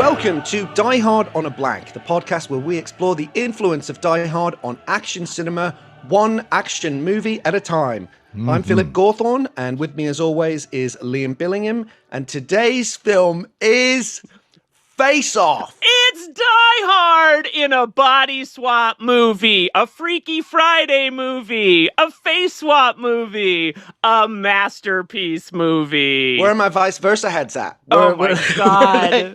Welcome to Die Hard on a Blank, the podcast where we explore the influence of Die Hard on action cinema, one action movie at a time. I'm Philip Gawthorne, and with me as always is Liam Billingham, and today's film is Face Off. It's Die Hard in a body swap movie, a Freaky Friday movie, a face swap movie, a masterpiece movie. Where are my vice versa heads at? God.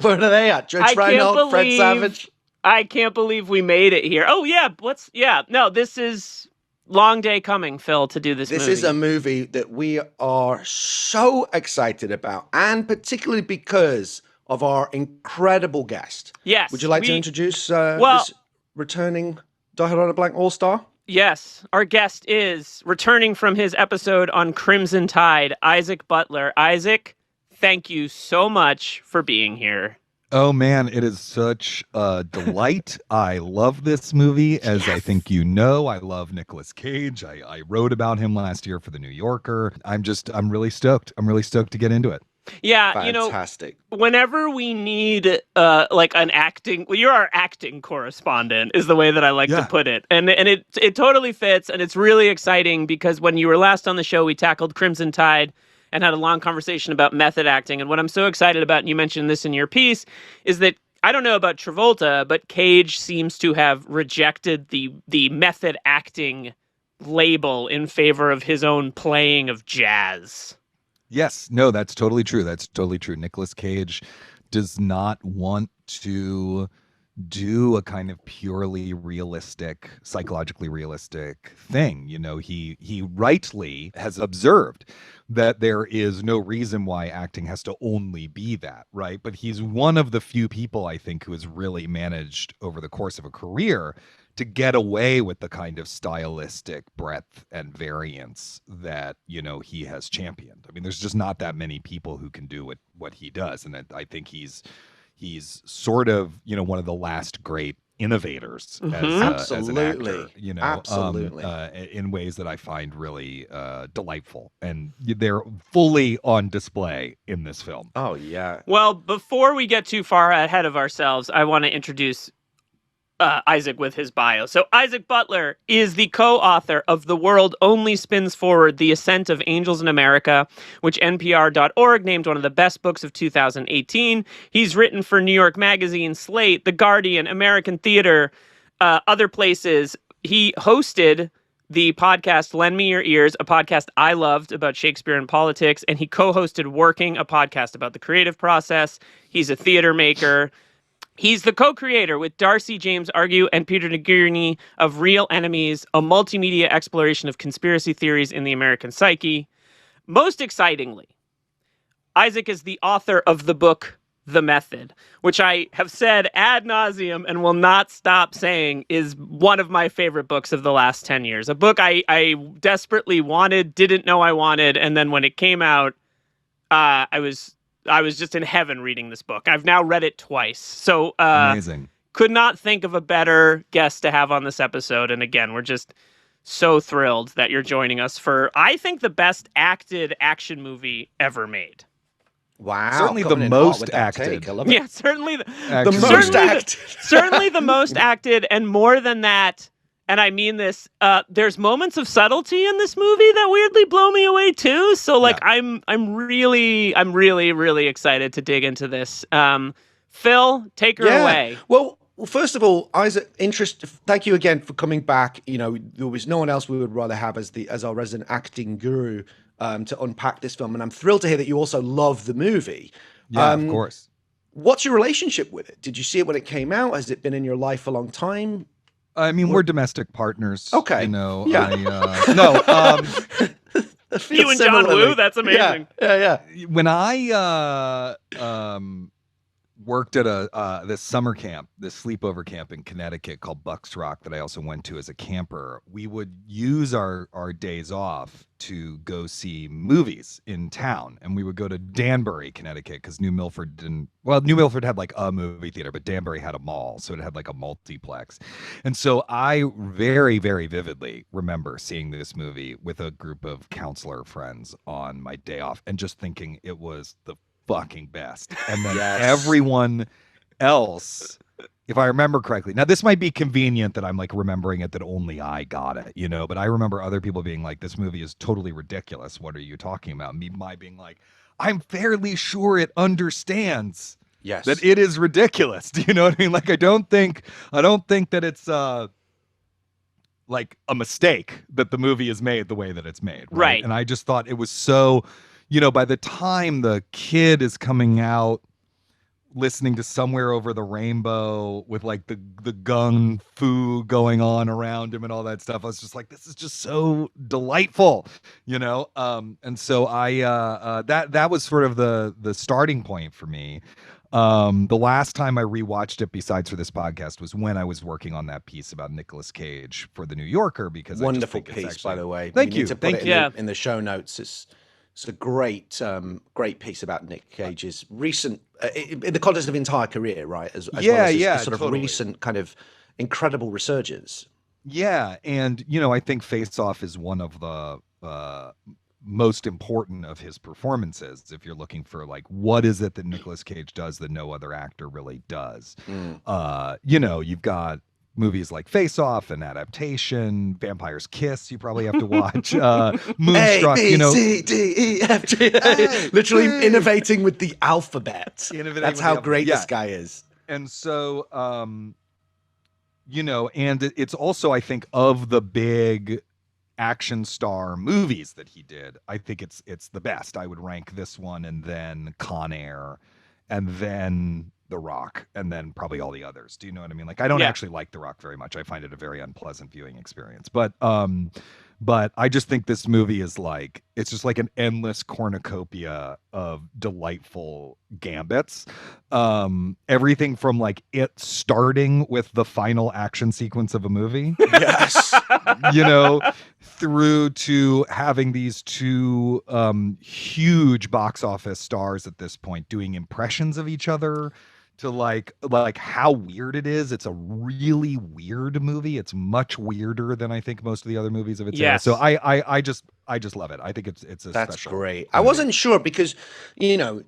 Where are they at? Judge Reinhold, Fred Savage? I can't believe we made it here. Oh, yeah. No, this is long day coming, Phil, to do this movie. This is a movie that we are so excited about, and particularly because of our incredible guest. Yes. Would you like to introduce this returning Die Hard on a Blank All-Star? Yes. Our guest is, returning from his episode on Crimson Tide, Isaac Butler. Isaac, thank you so much for being here. Oh, man, it is such a delight. I love this movie, as I think you know. I love Nicolas Cage. I wrote about him last year for The New Yorker. I'm really stoked. I'm really stoked to get into it. Yeah, fantastic. Whenever we need like an acting, you're our acting correspondent is the way that I like to put it. And it totally fits, and it's really exciting because when you were last on the show, we tackled Crimson Tide and had a long conversation about method acting. And what I'm so excited about, and you mentioned this in your piece, is that I don't know about Travolta, but Cage seems to have rejected the method acting label in favor of his own playing of jazz. Yes, no, that's totally true. That's totally true. Nicolas Cage does not want to do a kind of purely realistic, psychologically realistic thing. You know, he rightly has observed that there is no reason why acting has to only be that, right? But he's one of the few people, I think, who has really managed over the course of a career to get away with the kind of stylistic breadth and variance that, you know, he has championed. I mean, there's just not that many people who can do what he does. And I think he's sort of, you know, one of the last great innovators as an actor, you know, in ways that I find really delightful. And they're fully on display in this film. Oh, yeah. Well, before we get too far ahead of ourselves, I want to introduce Isaac with his bio. So Isaac Butler is the co-author of The World Only Spins Forward, The Ascent of Angels in America, which NPR.org named one of the best books of 2018. He's written for New York Magazine, Slate, The Guardian, American Theater, other places. He hosted the podcast Lend Me Your Ears, a podcast I loved about Shakespeare and politics, and he co-hosted Working, a podcast about the creative process. He's a theater maker. He's the co-creator with Darcy James Argue and Peter Nagirny of Real Enemies, a multimedia exploration of conspiracy theories in the American psyche. Most excitingly, Isaac is the author of the book The Method, which I have said ad nauseum and will not stop saying is one of my favorite books of the last 10 years. A book I desperately wanted, didn't know I wanted, and then when it came out, I was just in heaven reading this book. I've now read it twice. So amazing. Could not think of a better guest to have on this episode. And again, we're just so thrilled that you're joining us for, I think, the best acted action movie ever made. Wow. Certainly the most acted. Yeah, certainly the most acted. Certainly the most acted, and more than that, and I mean this, there's moments of subtlety in this movie that weirdly blow me away too. So like, yeah. I'm really excited to dig into this. Phil, take her away. Well, first of all, Isaac, thank you again for coming back. You know, there was no one else we would rather have as our resident acting guru to unpack this film. And I'm thrilled to hear that you also love the movie. Yeah, of course. What's your relationship with it? Did you see it when it came out? Has it been in your life a long time? I mean, we're domestic partners. Okay. You know, yeah. You and John Woo, that's amazing. Yeah. When I worked at this summer camp, this sleepover camp in Connecticut called Bucks Rock that I also went to as a camper, we would use our days off to go see movies in town. And we would go to Danbury, Connecticut, because New Milford had like a movie theater, but Danbury had a mall. So it had like a multiplex. And so I very, very vividly remember seeing this movie with a group of counselor friends on my day off and just thinking it was the fucking best. And then everyone else, if I remember correctly, now this might be convenient that I'm like remembering it that only I got it, you know, but I remember other people being like, this movie is totally ridiculous. What are you talking about? My being like, I'm fairly sure it understands that it is ridiculous. Do you know what I mean? Like, I don't think that it's like a mistake that the movie is made the way that it's made. Right. And I just thought it was so, you know, by the time the kid is coming out listening to Somewhere Over the Rainbow with like the gung fu going on around him and all that stuff, I was just like, this is just so delightful, you know? And so I that was sort of the starting point for me. The last time I rewatched it besides for this podcast was when I was working on that piece about Nicolas Cage for the New Yorker, because wonderful piece, by the way. Thank you. Thank you. In the show notes, it's a great piece about Nick Cage's recent, in the context of entire career, right? As well as his sort of recent kind of incredible resurgence. Yeah, and you know, I think Face Off is one of the most important of his performances. If you're looking for like, what is it that Nicolas Cage does that no other actor really does? You know, you've got movies like Face Off and Adaptation, Vampire's Kiss, you probably have to watch. Moonstruck, A, B, you know. C, D, E, F, G, A. Literally innovating with the alphabet. That's how great this guy is. And so, you know, and it's also, I think, of the big action star movies that he did, I think it's the best. I would rank this one and then Con Air and then The Rock and then probably all the others. Do you know what I mean? Like, I don't actually like The Rock very much. I find it a very unpleasant viewing experience. But I just think this movie is like, it's just like an endless cornucopia of delightful gambits. Everything from like it starting with the final action sequence of a movie. Yes. You know, through to having these two huge box office stars at this point doing impressions of each other, to like how weird it is. It's a really weird movie. It's much weirder than I think most of the other movies of its era. So I just love it. I think it's a That's special great. movie. I wasn't sure because, you know,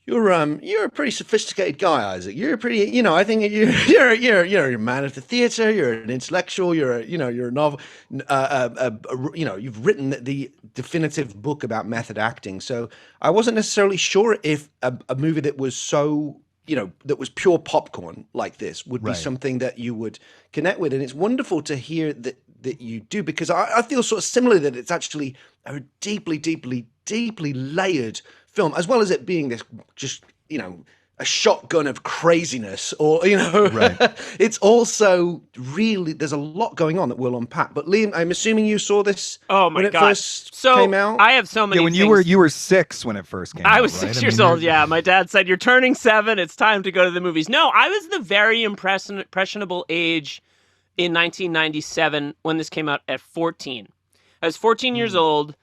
you're a pretty sophisticated guy, Isaac. You're a pretty, you know, I think you're a man of the theater. You're an intellectual. You're a novel. You know, you've written the definitive book about method acting. So I wasn't necessarily sure if a movie that was so, you know, that was pure popcorn like this would be something that you would connect with. And it's wonderful to hear that you do, because I feel sort of similarly that it's actually a deeply, deeply, deeply layered film, as well as it being this just, you know, a shotgun of craziness, or, you know, it's also really, there's a lot going on that we'll unpack. But Liam, I'm assuming you saw this when it first came out? I have so many when things. you were 6 when it first came out. I was 6 years old, yeah. My dad said, you're turning 7, it's time to go to the movies. No, I was the very impressionable age in 1997 when this came out at 14. I was 14 years old.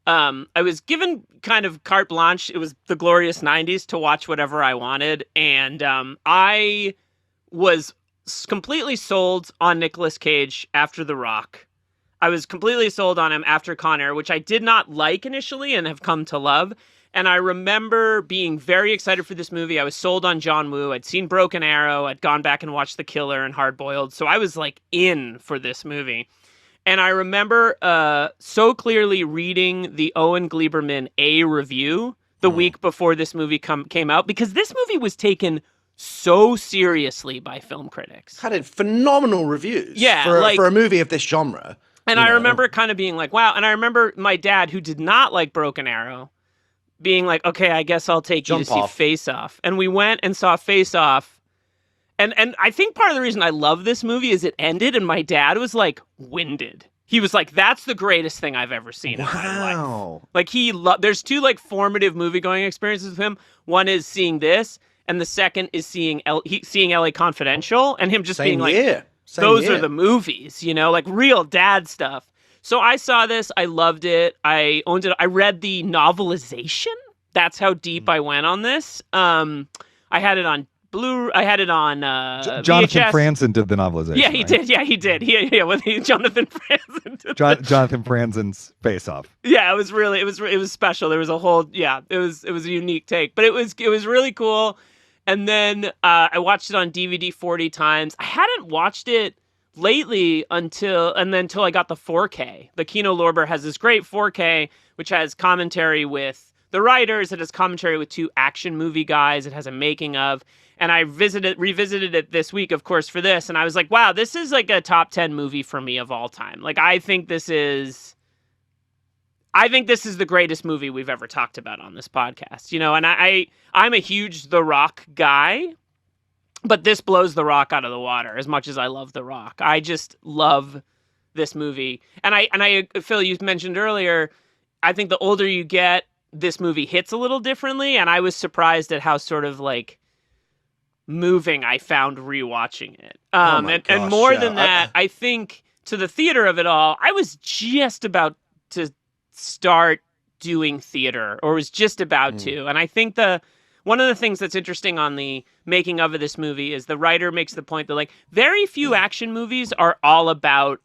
I was given kind of carte blanche. It was the glorious 90s to watch whatever I wanted. And I was completely sold on Nicolas Cage after The Rock. I was completely sold on him after Con Air, which I did not like initially and have come to love. And I remember being very excited for this movie. I was sold on John Woo. I'd seen Broken Arrow. I'd gone back and watched The Killer and Hard Boiled. So I was like in for this movie. And I remember so clearly reading the Owen Gleiberman A review the week before this movie came out, because this movie was taken so seriously by film critics. Had phenomenal reviews for a movie of this genre. And I remember kind of being like, wow. And I remember my dad, who did not like Broken Arrow, being like, okay, I guess I'll take you to see Face Off. And we went and saw Face Off. And I think part of the reason I love this movie is it ended and my dad was like winded. He was like, that's the greatest thing I've ever seen in my life. Like there's two like formative movie going experiences with him. One is seeing this, and the second is seeing LA Confidential, and him just being like, those are the movies, you know, like real dad stuff. So I saw this, I loved it. I owned it. I read the novelization. That's how deep I went on this. I had it on I had it on Jonathan VHS. Franzen did the novelization. Yeah, he did. Yeah, he did. Jonathan Franzen did Jonathan Franzen's Face Off. Yeah, it was special. There was a whole it was a unique take, but it was really cool. And then I watched it on DVD 40 times. I hadn't watched it lately until I got the 4K. The Kino Lorber has this great 4K, which has commentary with the writers. It has commentary with two action movie guys. It has a making of. And I revisited it this week, of course, for this. And I was like, wow, this is like a top 10 movie for me of all time. Like, I think this is the greatest movie we've ever talked about on this podcast, you know, and I'm a huge The Rock guy, but this blows The Rock out of the water as much as I love The Rock. I just love this movie. And I, Phil, you mentioned earlier, I think the older you get, this movie hits a little differently. And I was surprised at how sort of like moving I found rewatching it. And more than that, I think to the theater of it all, I was just about to start doing theater, or was just about to. And I think one of the things that's interesting on the making of this movie is the writer makes the point that like very few action movies are all about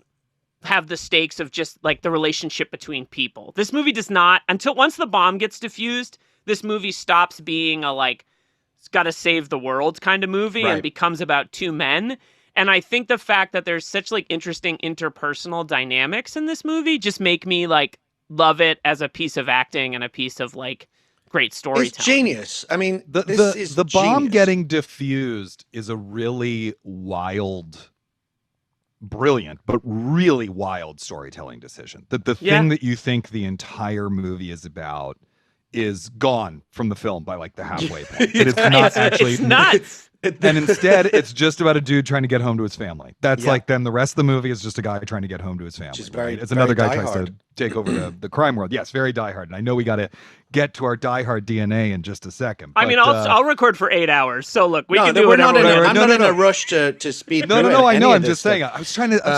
have the stakes of just like the relationship between people. This movie does not, until once the bomb gets defused, this movie stops being a like it's got to save the world kind of movie and becomes about two men. And I think the fact that there's such like interesting interpersonal dynamics in this movie just make me like love it as a piece of acting and a piece of like great storytelling. It's genius. I mean, the bomb getting diffused is a really wild, brilliant, but really wild storytelling decision. The thing that you think the entire movie is about is gone from the film by like the halfway point. But it's not actually. It's nuts. And instead, it's just about a dude trying to get home to his family. That's like, then the rest of the movie is just a guy trying to get home to his family. It's another guy tries to take over the crime world. Yes, very Die Hard. And I know we got to get to our Die Hard DNA in just a second. But, I mean, I'll record for 8 hours. So look, we can do whatever. I'm not in a rush to speed through No, I know. I'm just saying. I was trying to do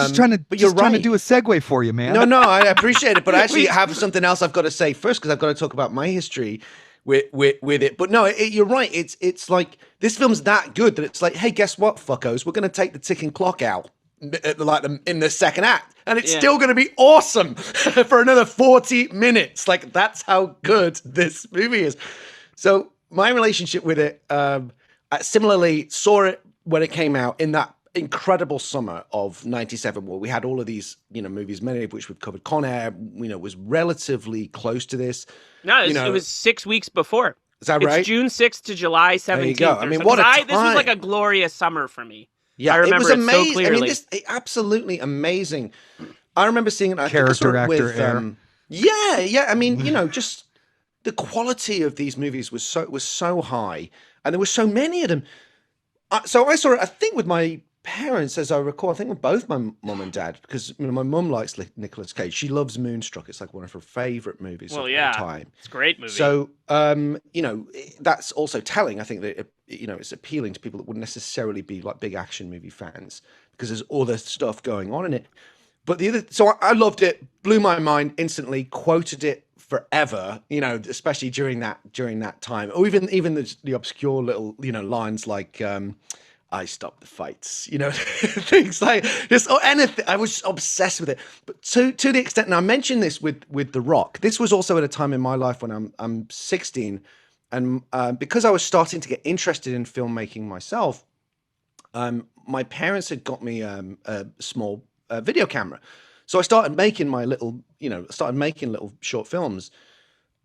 a segue for you, man. No, I appreciate it. But I actually have something else I've got to say first, because I've got to talk about my history with it. But no, you're right. It's like this film's that good that it's like, hey, guess what, fuckos? We're going to take the ticking clock out in the second act, and it's still going to be awesome for another 40 minutes. Like, that's how good this movie is. So my relationship with it, similarly, saw it when it came out in that incredible summer of 97, where we had all of these, movies, many of which we've covered. Con Air, was relatively close to this. No, it was 6 weeks before. Is that right? It's June 6th to July 17th. There you go. I mean, what a time. This was like a glorious summer for me. Yeah, I remember it was amazing. so clearly. I mean, absolutely amazing. I remember seeing it. Character actor with, yeah. I mean, just the quality of these movies was so high, and there were so many of them. So I saw it, I think, with my parents, as I recall. I think with both my mum and dad, because my mum likes Nicolas Cage. She loves Moonstruck. It's like one of her favorite movies of all time. It's a great movie. So, that's also telling. I think that it's appealing to people that wouldn't necessarily be like big action movie fans, because there's all this stuff going on in it. But so I loved it, blew my mind instantly, quoted it forever. Especially during that time, or even the obscure little lines like. I stopped the fights, things like just anything. I was obsessed with it, but to the extent, and I mentioned this with The Rock. This was also at a time in my life when I'm 16, and because I was starting to get interested in filmmaking myself, my parents had got me a small video camera, so I started making my little, little short films.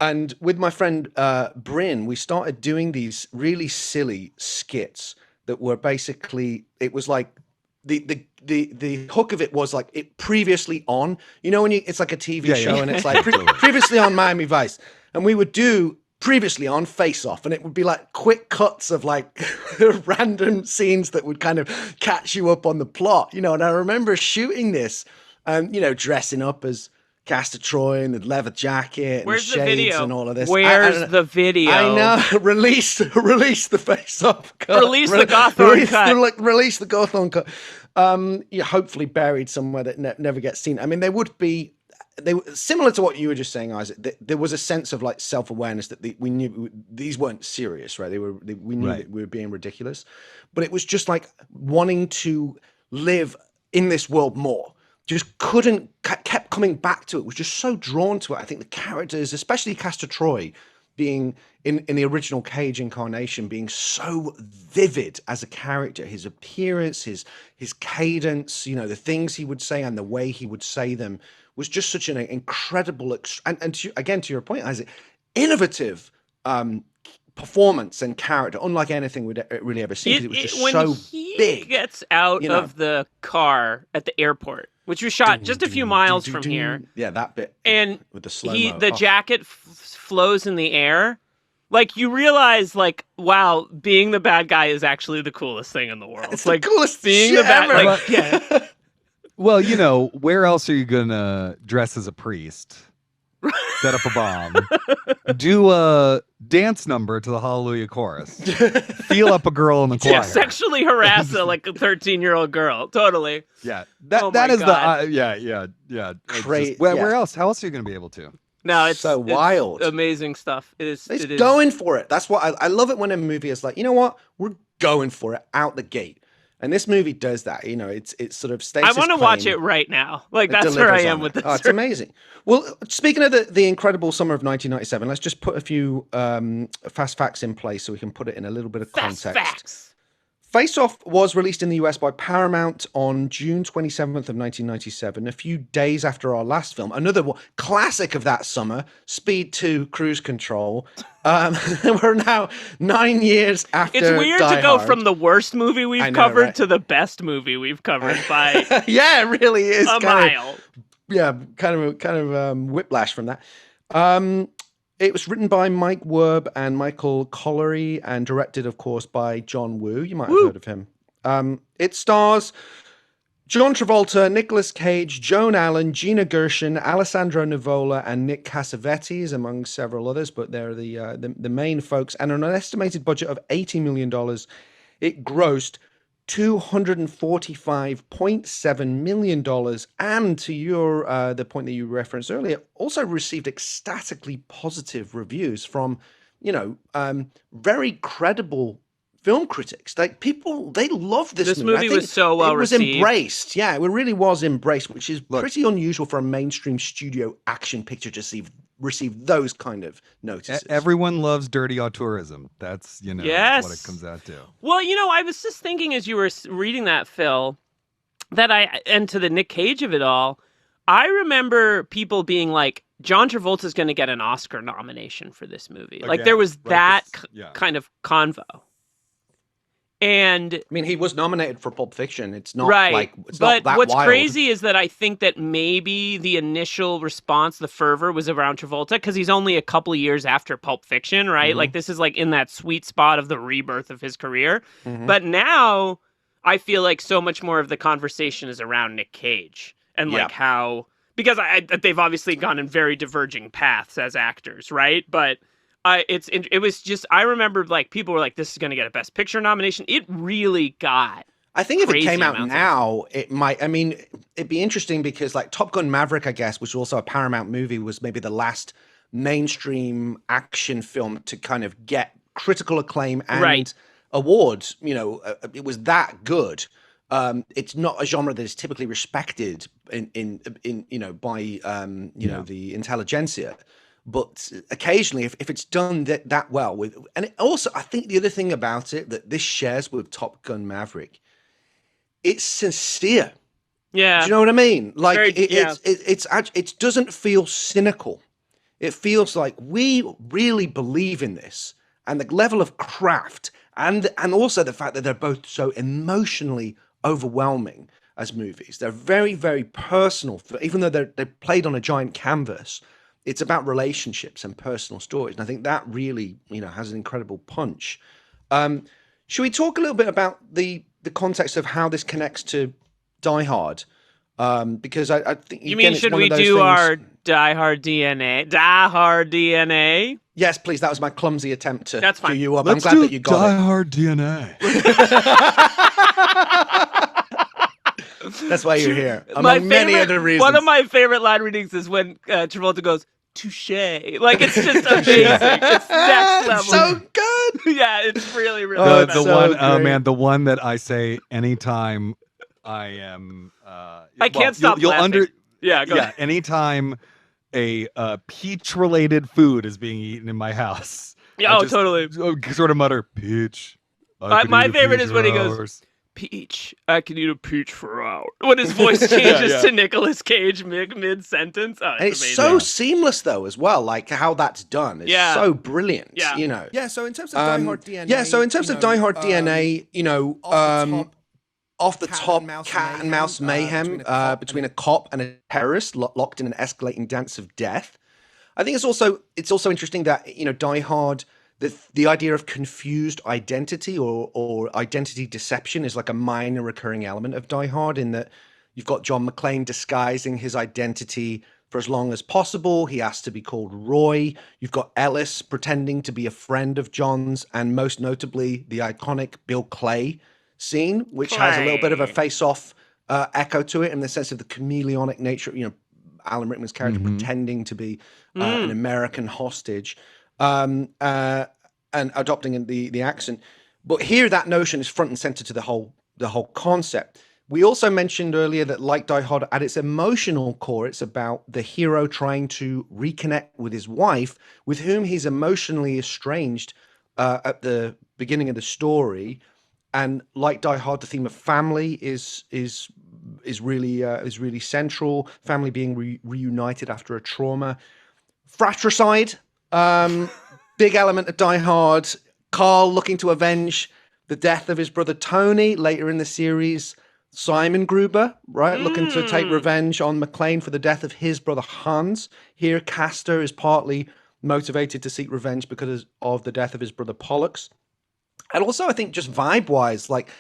And with my friend Bryn, we started doing these really silly skits that were basically, it was like the hook of it was like it previously on, when it's like a TV show and it's like previously on Miami Vice, and we would do previously on Face Off, and it would be like quick cuts of like random scenes that would kind of catch you up on the plot, and I remember shooting this and dressing up as Castor Troy and the leather jacket and the shades and all of this. Where's the video? I know. Release the face-off cut. Release the Gawthorne cut. Release the Gawthorne cut. Hopefully buried somewhere that never gets seen. I mean, they were similar to what you were just saying, Isaac. There was a sense of like self-awareness that we knew these weren't serious, right? We knew that we were being ridiculous, but it was just like wanting to live in this world more. Just kept coming back to it, was just so drawn to it. I think the characters, especially Castor Troy, being in the original Cage incarnation, being so vivid as a character, his appearance, his cadence, the things he would say and the way he would say them was just such an incredible again, to your point, Isaac, innovative performance and character, unlike anything we'd really ever seen, because it was just when so he big. Gets out of the car at the airport, which was shot just a few miles from here. Yeah, that bit. And with the slow-mo. the jacket flows in the air. Like, you realize, like, wow, being the bad guy is actually the coolest thing in the world. It's like the coolest being shit the bad, ever. like, yeah. Well, where else are you gonna dress as a priest? Set up a bomb, do a dance number to the Hallelujah chorus, feel up a girl in the choir, sexually harass a 13-year-old girl. Totally. Yeah, that is God. yeah. Great. Where else? How else are you gonna be able to? No, it's so wild. It's amazing stuff. It's going for it. That's what I love it when a movie is like, you know what, we're going for it out the gate. And this movie does that. It's sort of status. I want to watch it right now. Like, that's where I am with this. Oh, it's amazing. Well, speaking of the incredible summer of 1997, let's just put a few fast facts in place so we can put it in a little bit of context. Fast facts. Face Off was released in the US by Paramount on June 27th of 1997, a few days after our last film. Another classic of that summer, Speed 2 Cruise Control. We're now 9 years after It's weird Die to go Hard. from the worst movie we've covered to the best movie we've covered by yeah, it really is. a mile. Kind of whiplash from that. It was written by Mike Werb and Michael Collery and directed, of course, by John Woo. You might have heard of him. It stars John Travolta, Nicolas Cage, Joan Allen, Gina Gershon, Alessandro Nivola, and Nick Cassavetes, among several others, but they're the main folks. And on an estimated budget of $80 million, it grossed $245.7 million, and to your the point that you referenced earlier, also received ecstatically positive reviews from very credible film critics. Like, people, they love this movie. This movie was so well received. It was embraced. Yeah, it really was embraced, which is pretty unusual for a mainstream studio action picture to receive those kind of notices. Everyone loves dirty auteurism. That's, yes. what it comes out to. Well, I was just thinking as you were reading that, Phil, and to the Nick Cage of it all, I remember people being like, John Travolta's going to get an Oscar nomination for this movie. Again, like, there was that kind of convo. And I mean, he was nominated for Pulp Fiction. It's not it's but not that what's wild. crazy is that I think that maybe the initial response, the fervor, was around Travolta because he's only a couple of years after Pulp Fiction, right? Mm-hmm. Like, this is like in that sweet spot of the rebirth of his career. Mm-hmm. But now I feel like so much more of the conversation is around Nick Cage and like how, because they've obviously gone in very diverging paths as actors, right? But it was just, I remember like people were like, this is going to get a Best Picture nomination. It really got. I think if it came out now, it might. I mean, it'd be interesting because like Top Gun Maverick, I guess, which was also a Paramount movie, was maybe the last mainstream action film to kind of get critical acclaim and awards. It was that good. It's not a genre that is typically respected in by the intelligentsia. But occasionally, if it's done that well, and it also, I think the other thing about it that this shares with Top Gun Maverick, it's sincere. Yeah, do you know what I mean? Like, it doesn't feel cynical. It feels like we really believe in this, and the level of craft, and also the fact that they're both so emotionally overwhelming as movies. They're very, very personal, even though they're played on a giant canvas. It's about relationships and personal stories. And I think that really, has an incredible punch. Should we talk a little bit about the context of how this connects to Die Hard? Because I think... You mean, should we do our Die Hard DNA? Die Hard DNA? Yes, please. That was my clumsy attempt to That's fine. do you up. Let's I'm glad that you got Die it. Hard DNA. That's why you're here. Among many other reasons. One of my favorite line readings is when Travolta goes, touche. Like, it's just amazing. It's next level. So good. Yeah, it's really, really good. The one that I say anytime I am... I can't stop laughing. Anytime a peach-related food is being eaten in my house. Yeah, oh, totally. Sort of mutter, peach. My favorite is when he goes, peach, I can eat a peach for hours. When his voice changes to Nicolas Cage mid-sentence. Oh, it's so seamless, though, as well. Like, how that's done is so brilliant, you know. Yeah, so in terms of Die Hard DNA... Yeah, so in terms of Die Hard DNA, you know, off the top, cat and mouse mayhem between a cop and a terrorist locked in an escalating dance of death. I think it's also interesting that, you know, Die Hard... The idea of confused identity or identity deception is like a minor recurring element of Die Hard, in that you've got John McClane disguising his identity for as long as possible. He has to be called Roy. You've got Ellis pretending to be a friend of John's, and most notably the iconic Bill Clay scene, which has a little bit of a face-off echo to it in the sense of the chameleonic nature, you know, Alan Rickman's character pretending to be an American hostage. And adopting the accent, but here that notion is front and center to the whole concept. We also mentioned earlier that, like Die Hard, at its emotional core, it's about the hero trying to reconnect with his wife, with whom he's emotionally estranged at the beginning of the story. And like Die Hard, the theme of family is really central. Family being reunited after a trauma. Fratricide. Big element of Die Hard. Carl looking to avenge the death of his brother Tony. Later in the series, Simon Gruber, right, looking to take revenge on McClane for the death of his brother Hans. Here, Castor is partly motivated to seek revenge because of the death of his brother Pollux. And also, I think just vibe-wise, like,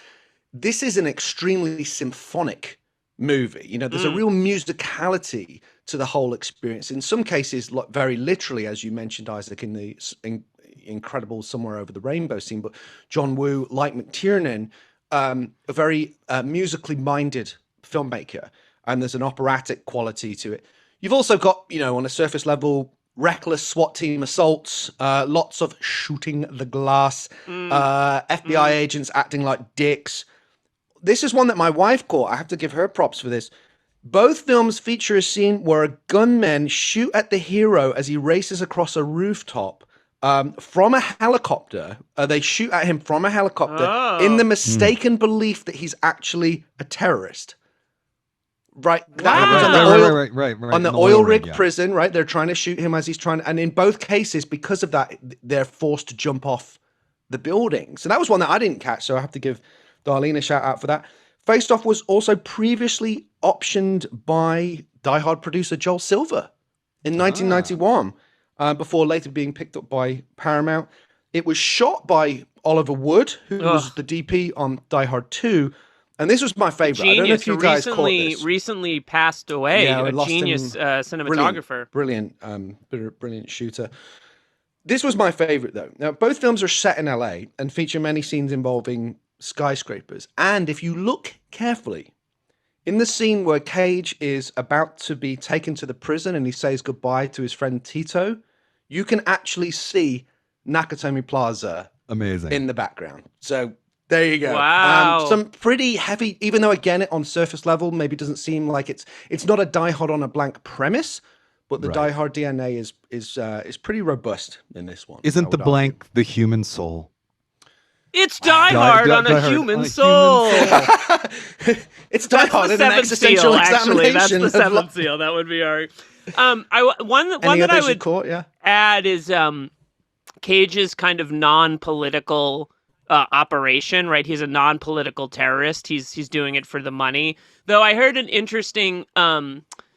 this is an extremely symphonic movie. You know, there's a real musicality to the whole experience. In some cases, very literally, as you mentioned, Isaac, in the incredible Somewhere Over the Rainbow scene. But John Woo, like McTiernan, a very musically minded filmmaker, and there's an operatic quality to it. You've also got, you know, on a surface level, reckless SWAT team assaults, lots of shooting the glass, FBI agents acting like dicks. This is one that my wife caught. I have to give her props for this. Both films feature a scene where a gunmen shoot at the hero as he races across a rooftop from a helicopter. They shoot at him from a helicopter in the mistaken belief that he's actually a terrorist. Right. That happens on the oil rig prison, right? They're trying to shoot him as he's trying. And in both cases, because of that, they're forced to jump off the building. So that was one that I didn't catch. So I have to give Darlene a shout out for that. Faced Off was also previously optioned by Die Hard producer Joel Silver in 1991, before later being picked up by Paramount. It was shot by Oliver Wood, who was the DP on Die Hard 2. And this was my favorite. Genius. I don't know if you guys caught this. Recently passed away. Yeah, a genius cinematographer. Brilliant shooter. This was my favorite, though. Now, both films are set in LA and feature many scenes involving skyscrapers. And if you look carefully, in the scene where Cage is about to be taken to the prison and he says goodbye to his friend Tito, you can actually see Nakatomi Plaza in the background. So there you go. Wow. Some pretty heavy, even though again on surface level maybe doesn't seem like it's not a Die Hard on a blank premise, but the Die Hard DNA is pretty robust in this one. Isn't the blank the human soul? It's Die Hard on a human soul. It's Die Hard in an existential examination. That's the seventh seal. That would be our. One that I would add is Cage's kind of non-political operation. Right, he's a non-political terrorist. He's doing it for the money. Though I heard an interesting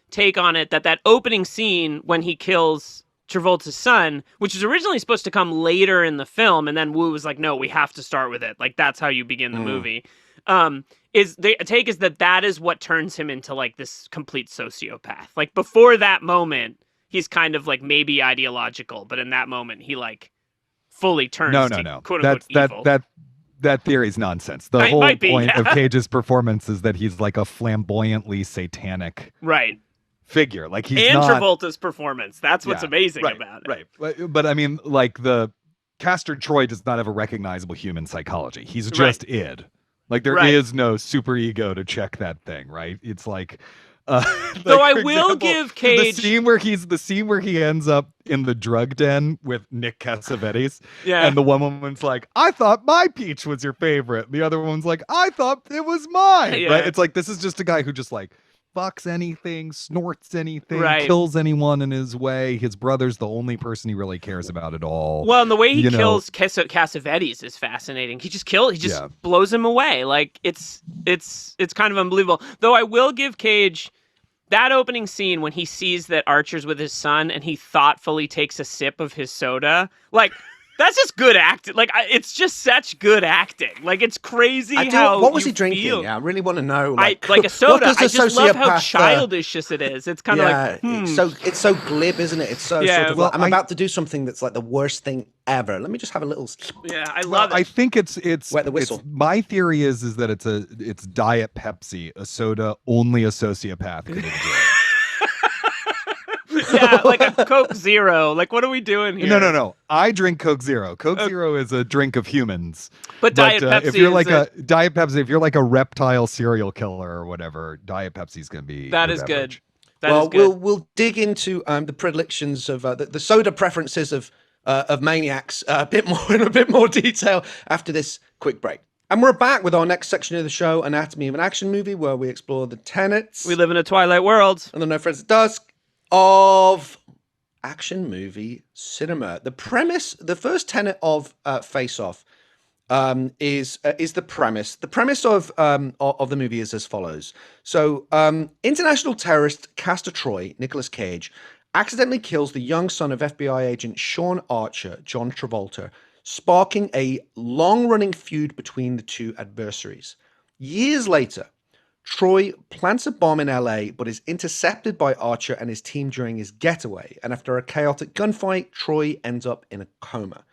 take on it that opening scene when he kills Travolta's son, which is originally supposed to come later in the film, and then Wu was like, no, we have to start with it. Like, that's how you begin the movie. Is the take is that is what turns him into like this complete sociopath. Like, before that moment, he's kind of like maybe ideological, but in that moment, he like fully turns to quote unquote evil. That theory is nonsense. The whole point of Cage's performance is that he's like a flamboyantly satanic figure. Like he's not Travolta's performance. That's what's amazing about it. Right. But I mean, like the Castor Troy does not have a recognizable human psychology. He's just id. Like there is no super ego to check that thing, right? It's like Though I for will example, give Cage the scene where he ends up in the drug den with Nick Cassavetes, Yeah. and the one woman's like, "I thought my peach was your favorite." The other one's like, "I thought it was mine." Yeah. Right? It's like this is just a guy who just like fucks anything, snorts anything, Right. kills anyone in his way. His brother's the only person he really cares about at all. Well, and the way he You know- kills Cassavetes is fascinating. He just Yeah. blows him away. Like it's kind of unbelievable. Though I will give Cage that opening scene when he sees that Archer's with his son and he thoughtfully takes a sip of his soda. Like that's just good acting. Like it's just such good acting. Like it's crazy how what was you he drinking? feel. Yeah, I really want to know. Like a soda. what I does a just love how sociopath, childish it is. It's kind of it's so glib, isn't it? It's so Yeah, sort of like, I'm about to do something that's like the worst thing ever. Let me just have a little. Yeah, I love it. I think it's Wet the whistle. my theory is that it's Diet Pepsi, a soda only a sociopath could enjoy. Yeah, like a Coke Zero. Like, what are we doing here? No. I drink Coke Zero. Coke Zero is a drink of humans. But Diet Pepsi if you're is like Diet Pepsi, if you're like a reptile serial killer or whatever, Diet Pepsi's gonna be That your is beverage. good. That is good. We'll dig into the predilections of the soda preferences of maniacs in a bit more detail after this quick break. And we're back with our next section of the show, Anatomy of an Action Movie, where we explore the tenets. We live in a Twilight world. And the No Friends at Dusk of action movie cinema. The premise, the first tenet of Face Off is the premise. The premise of the movie is as follows. So, international terrorist Castor Troy, Nicolas Cage, accidentally kills the young son of FBI agent Sean Archer, John Travolta, sparking a long-running feud between the two adversaries. Years later, Troy plants a bomb in LA, but is intercepted by Archer and his team during his getaway. And after a chaotic gunfight, Troy ends up in a coma.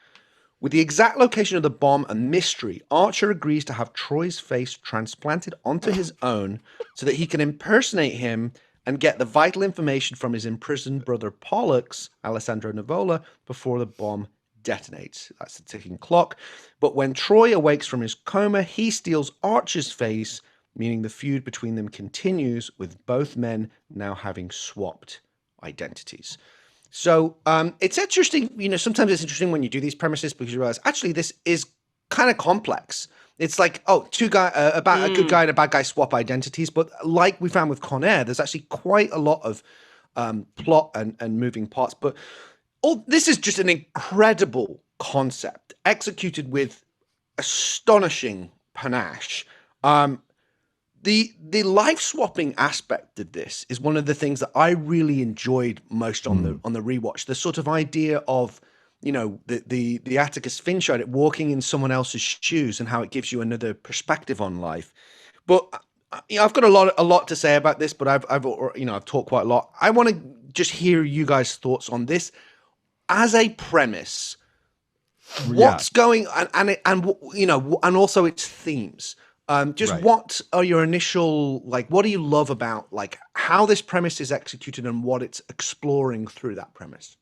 With the exact location of the bomb a mystery, Archer agrees to have Troy's face transplanted onto his own so that he can impersonate him and get the vital information from his imprisoned brother Pollux, Alessandro Nivola, before the bomb detonates. That's the ticking clock. But when Troy awakes from his coma, he steals Archer's face, meaning the feud between them continues, with both men now having swapped identities. So it's interesting, sometimes it's interesting when you do these premises because you realize, actually, this is kind of complex. It's like, a good guy and a bad guy swap identities. But like we found with Con Air, there's actually quite a lot of plot and moving parts. But this is just an incredible concept executed with astonishing panache. The life swapping aspect of this is one of the things that I really enjoyed most on the rewatch. The sort of idea of the Atticus Finch idea, walking in someone else's shoes, and how it gives you another perspective on life. But I've got a lot to say about this, but I've talked quite a lot. I want to just hear you guys' thoughts on this as a premise. What's going and also its themes. What are your initial, what do you love about, how this premise is executed and what it's exploring through that premise?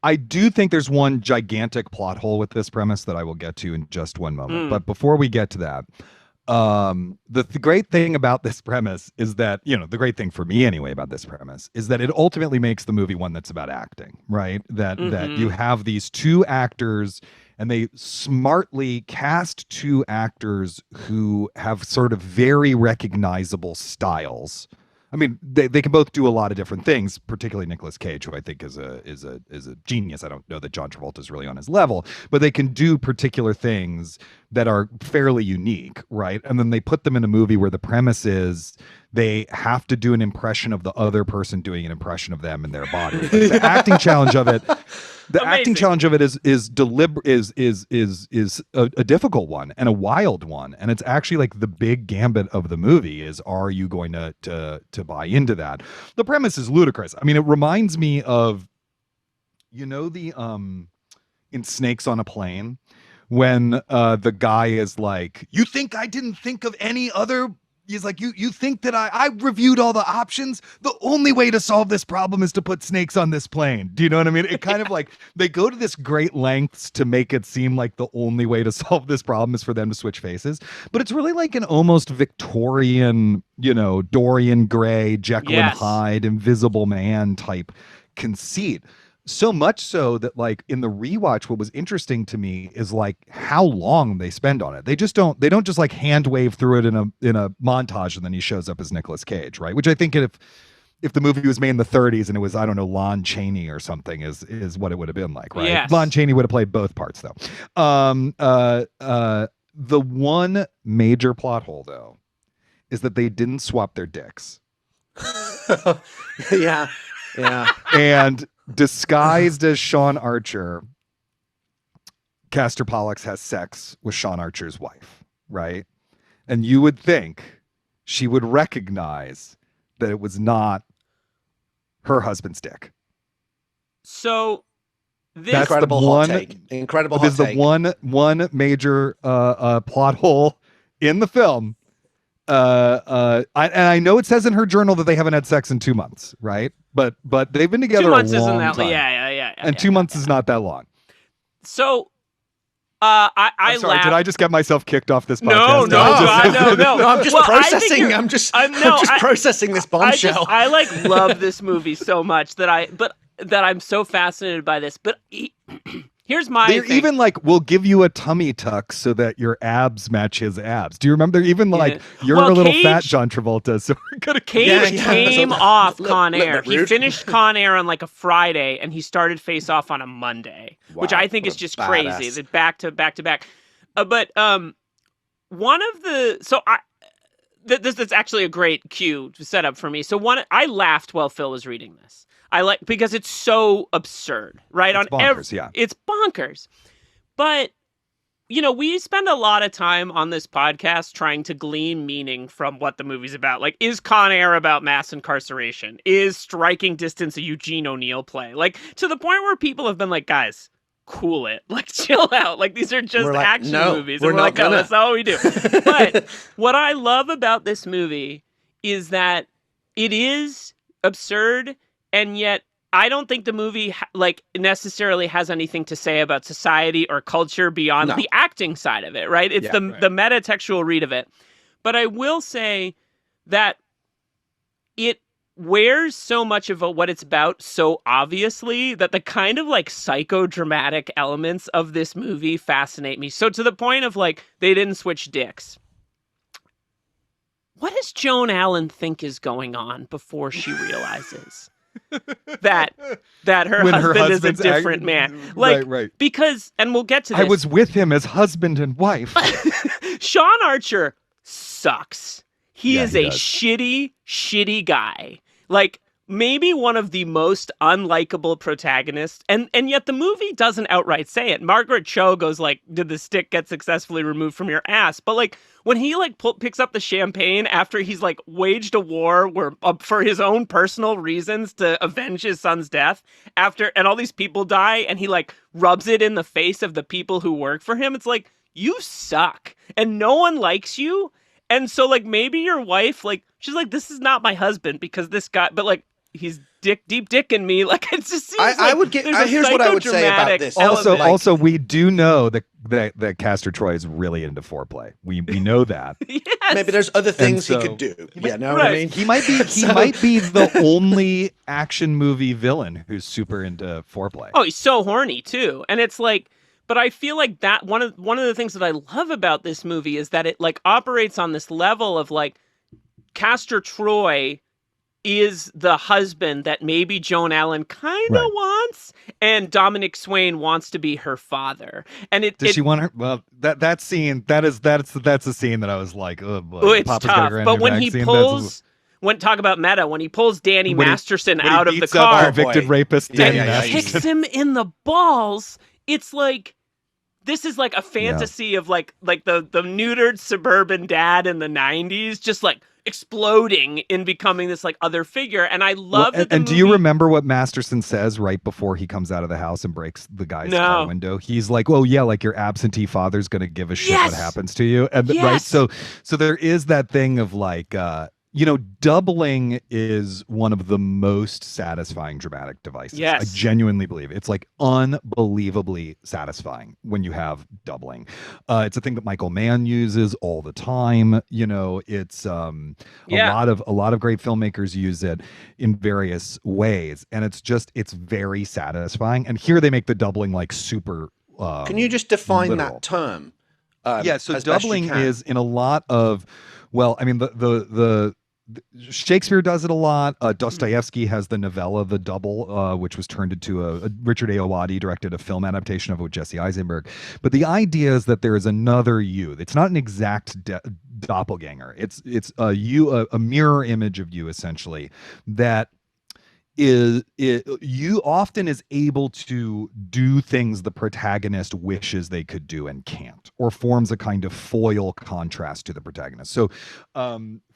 I do think there's one gigantic plot hole with this premise that I will get to in just one moment. But before we get to that, the great thing about this premise is that, the great thing for me anyway about this premise is that it ultimately makes the movie one that's about acting, right? That you have these two actors and they smartly cast two actors who have sort of very recognizable styles. I mean, they can both do a lot of different things, particularly Nicolas Cage, who I think is a genius. I don't know that John Travolta is really on his level, but they can do particular things that are fairly unique, right? And then they put them in a movie where the premise is they have to do an impression of the other person doing an impression of them in their body. Like the acting challenge of it. The Amazing. acting challenge of it is a difficult one and a wild one, and it's actually like the big gambit of the movie is: are you going to buy into that? The premise is ludicrous. I mean, it reminds me of, the in Snakes on a Plane when the guy is like, "You think I didn't think of any other he's like, you think that I reviewed all the options? The only way to solve this problem is to put snakes on this plane. Do you know what I mean? It kind of like they go to this great lengths to make it seem like the only way to solve this problem is for them to switch faces. But it's really like an almost Victorian, Dorian Gray, Jekyll and Hyde, Invisible Man type conceit. So much so that like in the rewatch, what was interesting to me is like how long they spend on it. They don't just like hand wave through it in a montage and then he shows up as Nicolas Cage, right? Which I think if the movie was made in the 30s and it was, I don't know, Lon Chaney or something is what it would have been like, right? Yes. Lon Chaney would have played both parts though. The one major plot hole though is that they didn't swap their dicks. Yeah. And disguised as Sean Archer, Castor Pollux has sex with Sean Archer's wife, right? And you would think she would recognize that it was not her husband's dick. So this That's incredible the hot one, take. Incredible hot This is take. the one major plot hole in the film. I know it says in her journal that they haven't had sex in 2 months, right? But they've been together 2 months a long isn't that time. yeah. And 2 months is not that long. So I I'm sorry, laughed. did I just get myself kicked off this No, podcast? no, I'm just Well, I think processing. you're- I'm just no, processing this bombshell. I like love this movie so much that I'm so fascinated by this. But here's my They're thing. even like, we'll give you a tummy tuck so that your abs match his abs. Do you remember? They're even like, you're Well, a little Cage- fat John Travolta, so we're gonna Cage came so- off little- Con little Air. bit He rude. finished Con Air on like a Friday, and he started Face Off on a Monday, which Wow, I think what is a just badass. crazy. That back to back to back. But one of the this is actually a great cue to set up for me. So I laughed while Phil was reading this. Because it's so absurd, right? It's bonkers, yeah. It's bonkers. But we spend a lot of time on this podcast trying to glean meaning from what the movie's about. Like, is Con Air about mass incarceration? Is Striking Distance a Eugene O'Neill play? Like, to the point where people have been like, guys, cool it. Like, chill out. Like, these are just We're like, action no, movies. we're And not like, no, gonna. that's not what we do. But what I love about this movie is that it is absurd, and yet I don't think the movie necessarily has anything to say about society or culture beyond the acting side of it, right? It's the metatextual read of it. But I will say that it wears so much of what it's about so obviously that the kind of like psychodramatic elements of this movie fascinate me. So to the point of like, they didn't switch dicks. What does Joan Allen think is going on before she realizes that her husband is a different man? Like, right. Because, and we'll get to this. I was with him as husband and wife. Sean Archer sucks. He Yeah, is he a does. shitty guy. Like, maybe one of the most unlikable protagonists, and yet the movie doesn't outright say it. Margaret Cho goes like, did the stick get successfully removed from your ass? But like, when he like picks up the champagne after he's like waged a war for his own personal reasons to avenge his son's death and all these people die, and he like rubs it in the face of the people who work for him, it's like, you suck and no one likes you. And so like, maybe your wife, like, she's like, this is not my husband because this guy, but like, he's deep dicking me. Like, it just seems like I would get. there's a Here's what I would say about psychodramatic this. element. Also, we do know that Castor Troy is really into foreplay. We know that. Yes. Maybe there's other things he so- could do. Yeah, know what I Right. mean? He might be the only action movie villain who's super into foreplay. Oh, he's so horny too. And it's like, but I feel like that one of the things that I love about this movie is that it like operates on this level of like, Castor Troy is the husband that maybe Joan Allen kind of wants, and Dominic Swain wants to be her father. And Does she want her? Well, that scene, that's a scene that I was like, oh boy, oh, it's Papa's got a tough. grand But new when he vaccine, pulls, talk about meta, when he pulls Danny When he- Masterson when he out of the beats up car convicted boy. rapist Yeah, Danny yeah, yeah, and he's- Masterson. kicks him in the balls, it's like, this is like a fantasy of like the neutered suburban dad in the 90s, just like exploding in becoming this like other figure. And I love that the and movie... do you remember what Masterson says right before he comes out of the house and breaks the guy's car window? He's like, "Oh yeah, like your absentee father's gonna give a shit what happens to you," and right. So there is that thing of like, doubling is one of the most satisfying dramatic devices. Yes. I genuinely believe it's like unbelievably satisfying when you have doubling. It's a thing that Michael Mann uses all the time. It's a lot of great filmmakers use it in various ways, and it's very satisfying. And here they make the doubling like super. Can you just define literal. that term? So doubling is in a lot of, the Shakespeare does it a lot. Dostoevsky has the novella The Double, which was turned into a Richard A. Owadi directed a film adaptation of it with Jesse Eisenberg. But the idea is that there is another you. It's not an exact doppelganger. It's a mirror image of you, essentially, that you often is able to do things the protagonist wishes they could do and can't, or forms a kind of foil contrast to the protagonist. So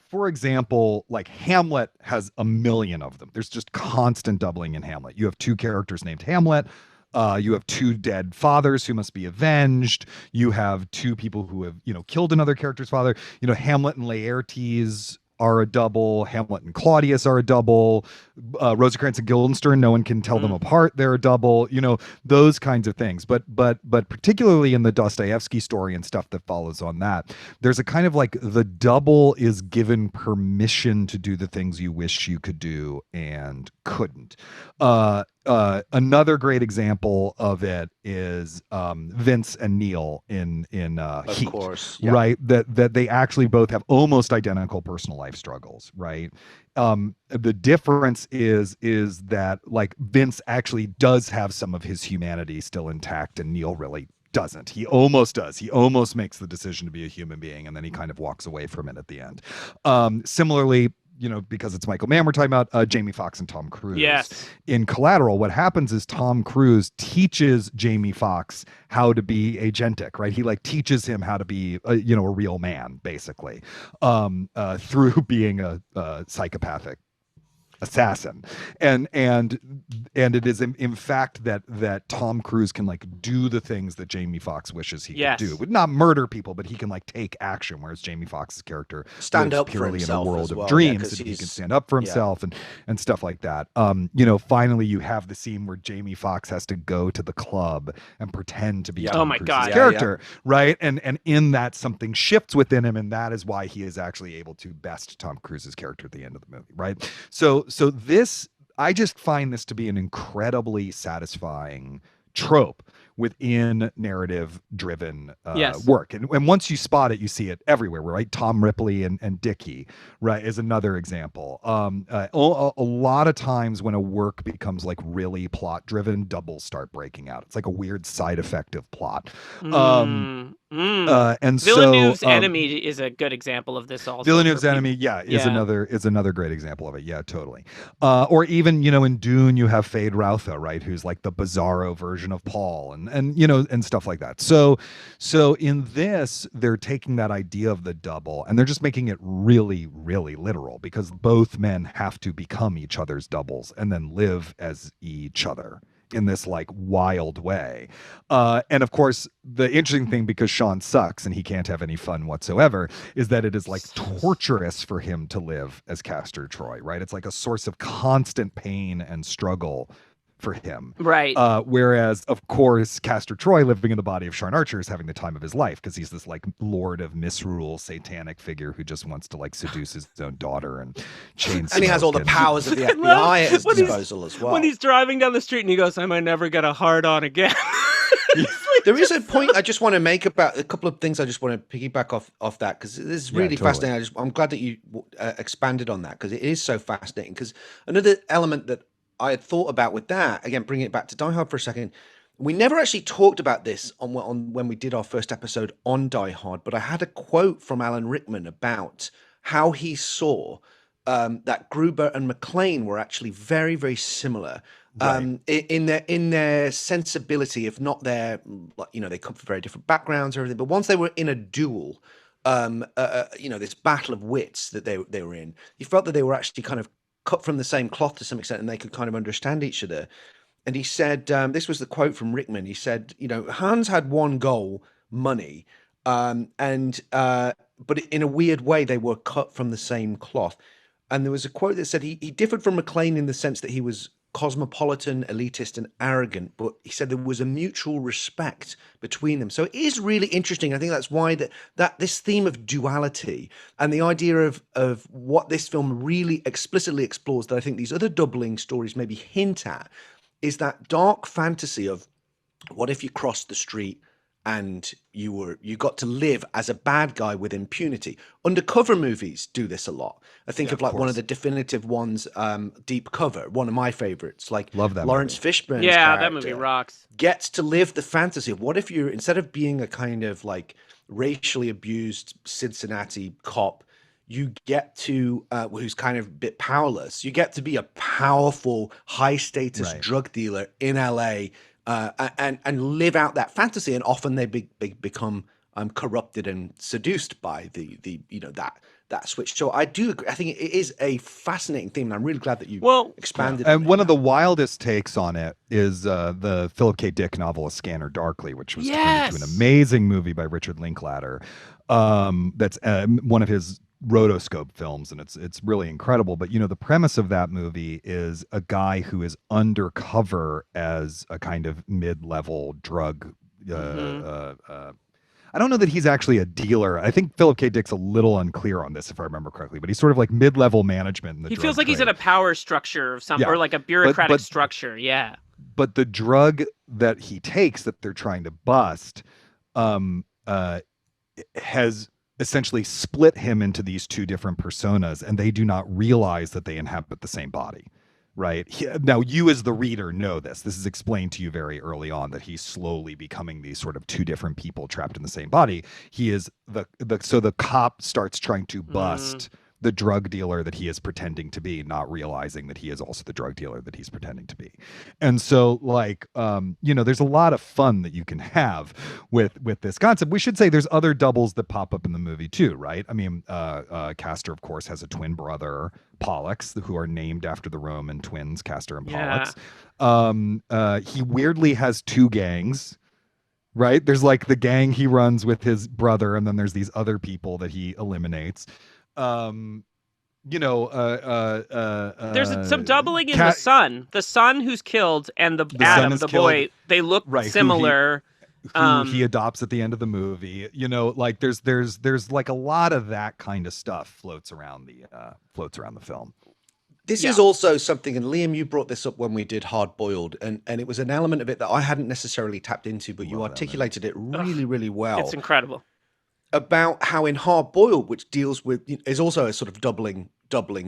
for example, like Hamlet has a million of them. There's just constant doubling in Hamlet. You have two characters named Hamlet. You have two dead fathers who must be avenged. You have two people who have, killed another character's father. Hamlet and Laertes are a double. Hamlet and Claudius are a double. Rosencrantz and Guildenstern, no one can tell them apart. They're a double. Those kinds of things. But particularly in the Dostoevsky story and stuff that follows on that, there's a kind of like the double is given permission to do the things you wish you could do and couldn't. Another great example of it is Vince and Neil in Heat, of course, right? That they actually both have almost identical personal life struggles, right? The difference is that like Vince actually does have some of his humanity still intact, and Neil really doesn't. He almost does. He almost makes the decision to be a human being, and then he kind of walks away from it at the end. Similarly, because it's Michael Mann we're talking about, Jamie Foxx and Tom Cruise. Yes. In Collateral, what happens is Tom Cruise teaches Jamie Foxx how to be agentic, right? He like teaches him how to be a real man, basically, through being a psychopathic assassin. And it is in fact that Tom Cruise can like do the things that Jamie Foxx wishes he could do. Would not murder people, but he can like take action, whereas Jamie Foxx's character stand up purely for in a world as of well, dreams, and he can stand up for himself and stuff like that. Finally you have the scene where Jamie Foxx has to go to the club and pretend to be Tom Cruise's character, right? And in that something shifts within him, and that is why he is actually able to best Tom Cruise's character at the end of the movie, right? So this, I just find this to be an incredibly satisfying trope within narrative-driven work. And once you spot it, you see it everywhere, right? Tom Ripley and Dickie, right, is another example. A lot of times when a work becomes like really plot-driven, doubles start breaking out. It's like a weird side effect of plot. And Villeneuve's Enemy is a good example of this also. Villeneuve's Enemy, is another great example of it. Yeah, totally. Or even, in Dune, you have Fade Routha, right, who's like the bizarro version of Paul, and stuff like that. So in this, they're taking that idea of the double and they're just making it really, really literal, because both men have to become each other's doubles and then live as each other in this like wild way. And of course, the interesting thing, because Sean sucks and he can't have any fun whatsoever, is that it is like torturous for him to live as Castor Troy, right? It's like a source of constant pain and struggle for him. Right. Whereas, of course, Castor Troy living in the body of Sean Archer is having the time of his life, because he's this like lord of misrule satanic figure who just wants to like seduce his own daughter and chain and he has all the powers of the FBI at his disposal as well. When he's driving down the street and he goes, I might never get a hard on again. There is a point I just want to make about a couple of things. I just want to piggyback off that, because this is really fascinating. I'm glad that you expanded on that, because it is so fascinating. Because another element that I had thought about with that, again, bringing it back to Die Hard for a second, we never actually talked about this on when we did our first episode on Die Hard, but I had a quote from Alan Rickman about how he saw that Gruber and McClane were actually very, very similar. Right. In their sensibility, if not their, they come from very different backgrounds or everything. But once they were in a duel, this battle of wits that they were in. You felt that they were actually kind of cut from the same cloth to some extent, and they could kind of understand each other. And he said, this was the quote from Rickman. He said, Hans had one goal, money, but in a weird way, they were cut from the same cloth. And there was a quote that said he differed from McClane in the sense that he was cosmopolitan, elitist, and arrogant, but he said there was a mutual respect between them. So it is really interesting. I think that's why that this theme of duality and the idea of what this film really explicitly explores, that I think these other doubling stories maybe hint at, is that dark fantasy of what if you crossed the street and you got to live as a bad guy with impunity. Undercover movies do this a lot. I think of one of the definitive ones, Deep Cover, one of my favorites. Like, love that Lawrence Fishburne's that movie rocks. Gets to live the fantasy of what if you're, instead of being a kind of like racially abused Cincinnati cop, you get to, who's kind of a bit powerless, you get to be a powerful, high status drug dealer in LA. And live out that fantasy, and often they become corrupted and seduced by that switch. So I do agree. I think it is a fascinating theme, and I'm really glad that you expanded. And one of the wildest takes on it is the Philip K. Dick novel *A Scanner Darkly*, which was turned into an amazing movie by Richard Linklater. That's one of his rotoscope films, and it's really incredible. But the premise of that movie is a guy who is undercover as a kind of mid-level drug I don't know that he's actually a dealer. I think Philip K. Dick's a little unclear on this, if I remember correctly, but he's sort of like mid-level management in the He drug feels like trade. he's in a power structure of some or like a bureaucratic structure. Yeah. But the drug that he takes that they're trying to bust has essentially split him into these two different personas, and they do not realize that they inhabit the same body, right? Now, you as the reader know this. This is explained to you very early on, that he's slowly becoming these sort of two different people trapped in the same body. He is so the cop starts trying to bust the drug dealer that he is pretending to be, not realizing that he is also the drug dealer that he's pretending to be. And so there's a lot of fun that you can have with this concept. We should say there's other doubles that pop up in the movie too, right? I mean, Castor, of course, has a twin brother, Pollux, who are named after the Roman twins, Castor and Pollux. He weirdly has two gangs, right? There's like the gang he runs with his brother, and then there's these other people that he eliminates. There's some doubling in the son who's killed, and the Adam, the boy, they look similar. Who he adopts at the end of the movie. There's like a lot of that kind of stuff floats around the film. This is also something, and Liam, you brought this up when we did Hard Boiled, and it was an element of it that I hadn't necessarily tapped into, but you articulated it really, really well. It's incredible. About how in Hard Boiled, which deals with, is also a sort of doubling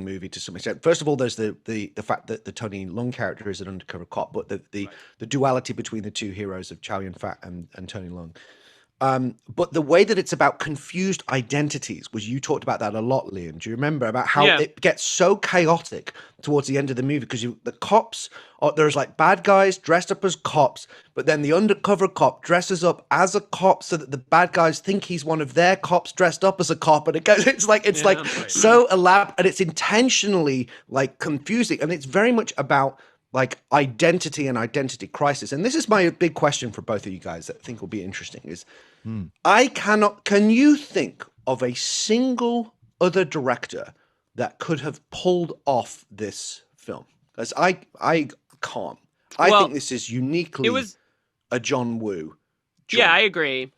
movie to some extent. First of all, there's the fact that the Tony Leung character is an undercover cop, but the duality between the two heroes of Chow Yun-fat and Tony Leung. But the way that it's about confused identities, was, you talked about that a lot, Liam. Do you remember about how it gets so chaotic towards the end of the movie? Because the cops, there's like bad guys dressed up as cops, but then the undercover cop dresses up as a cop so that the bad guys think he's one of their cops dressed up as a cop, and it's like so elaborate, and it's intentionally like confusing, and it's very much about like identity and identity crisis. And this is my big question for both of you guys that I think will be interesting is, can you think of a single other director that could have pulled off this film? Because I can't. I think this is uniquely a John Woo joint. Yeah, I agree.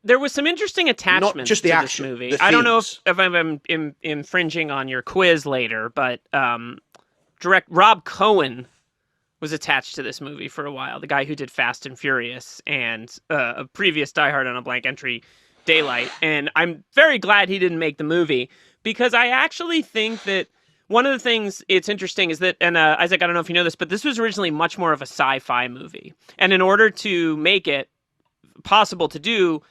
There was some interesting attachments Not just the to action, this movie. the I don't know themes. if I'm infringing on your quiz later, but Rob Cohen was attached to this movie for a while. The guy who did Fast and Furious and a previous Die Hard on a Blank Entry, Daylight. And I'm very glad he didn't make the movie, because I actually think that one of the things it's interesting is that, and Isaac, I don't know if you know this, but this was originally much more of a sci-fi movie. And in order to make it possible to do,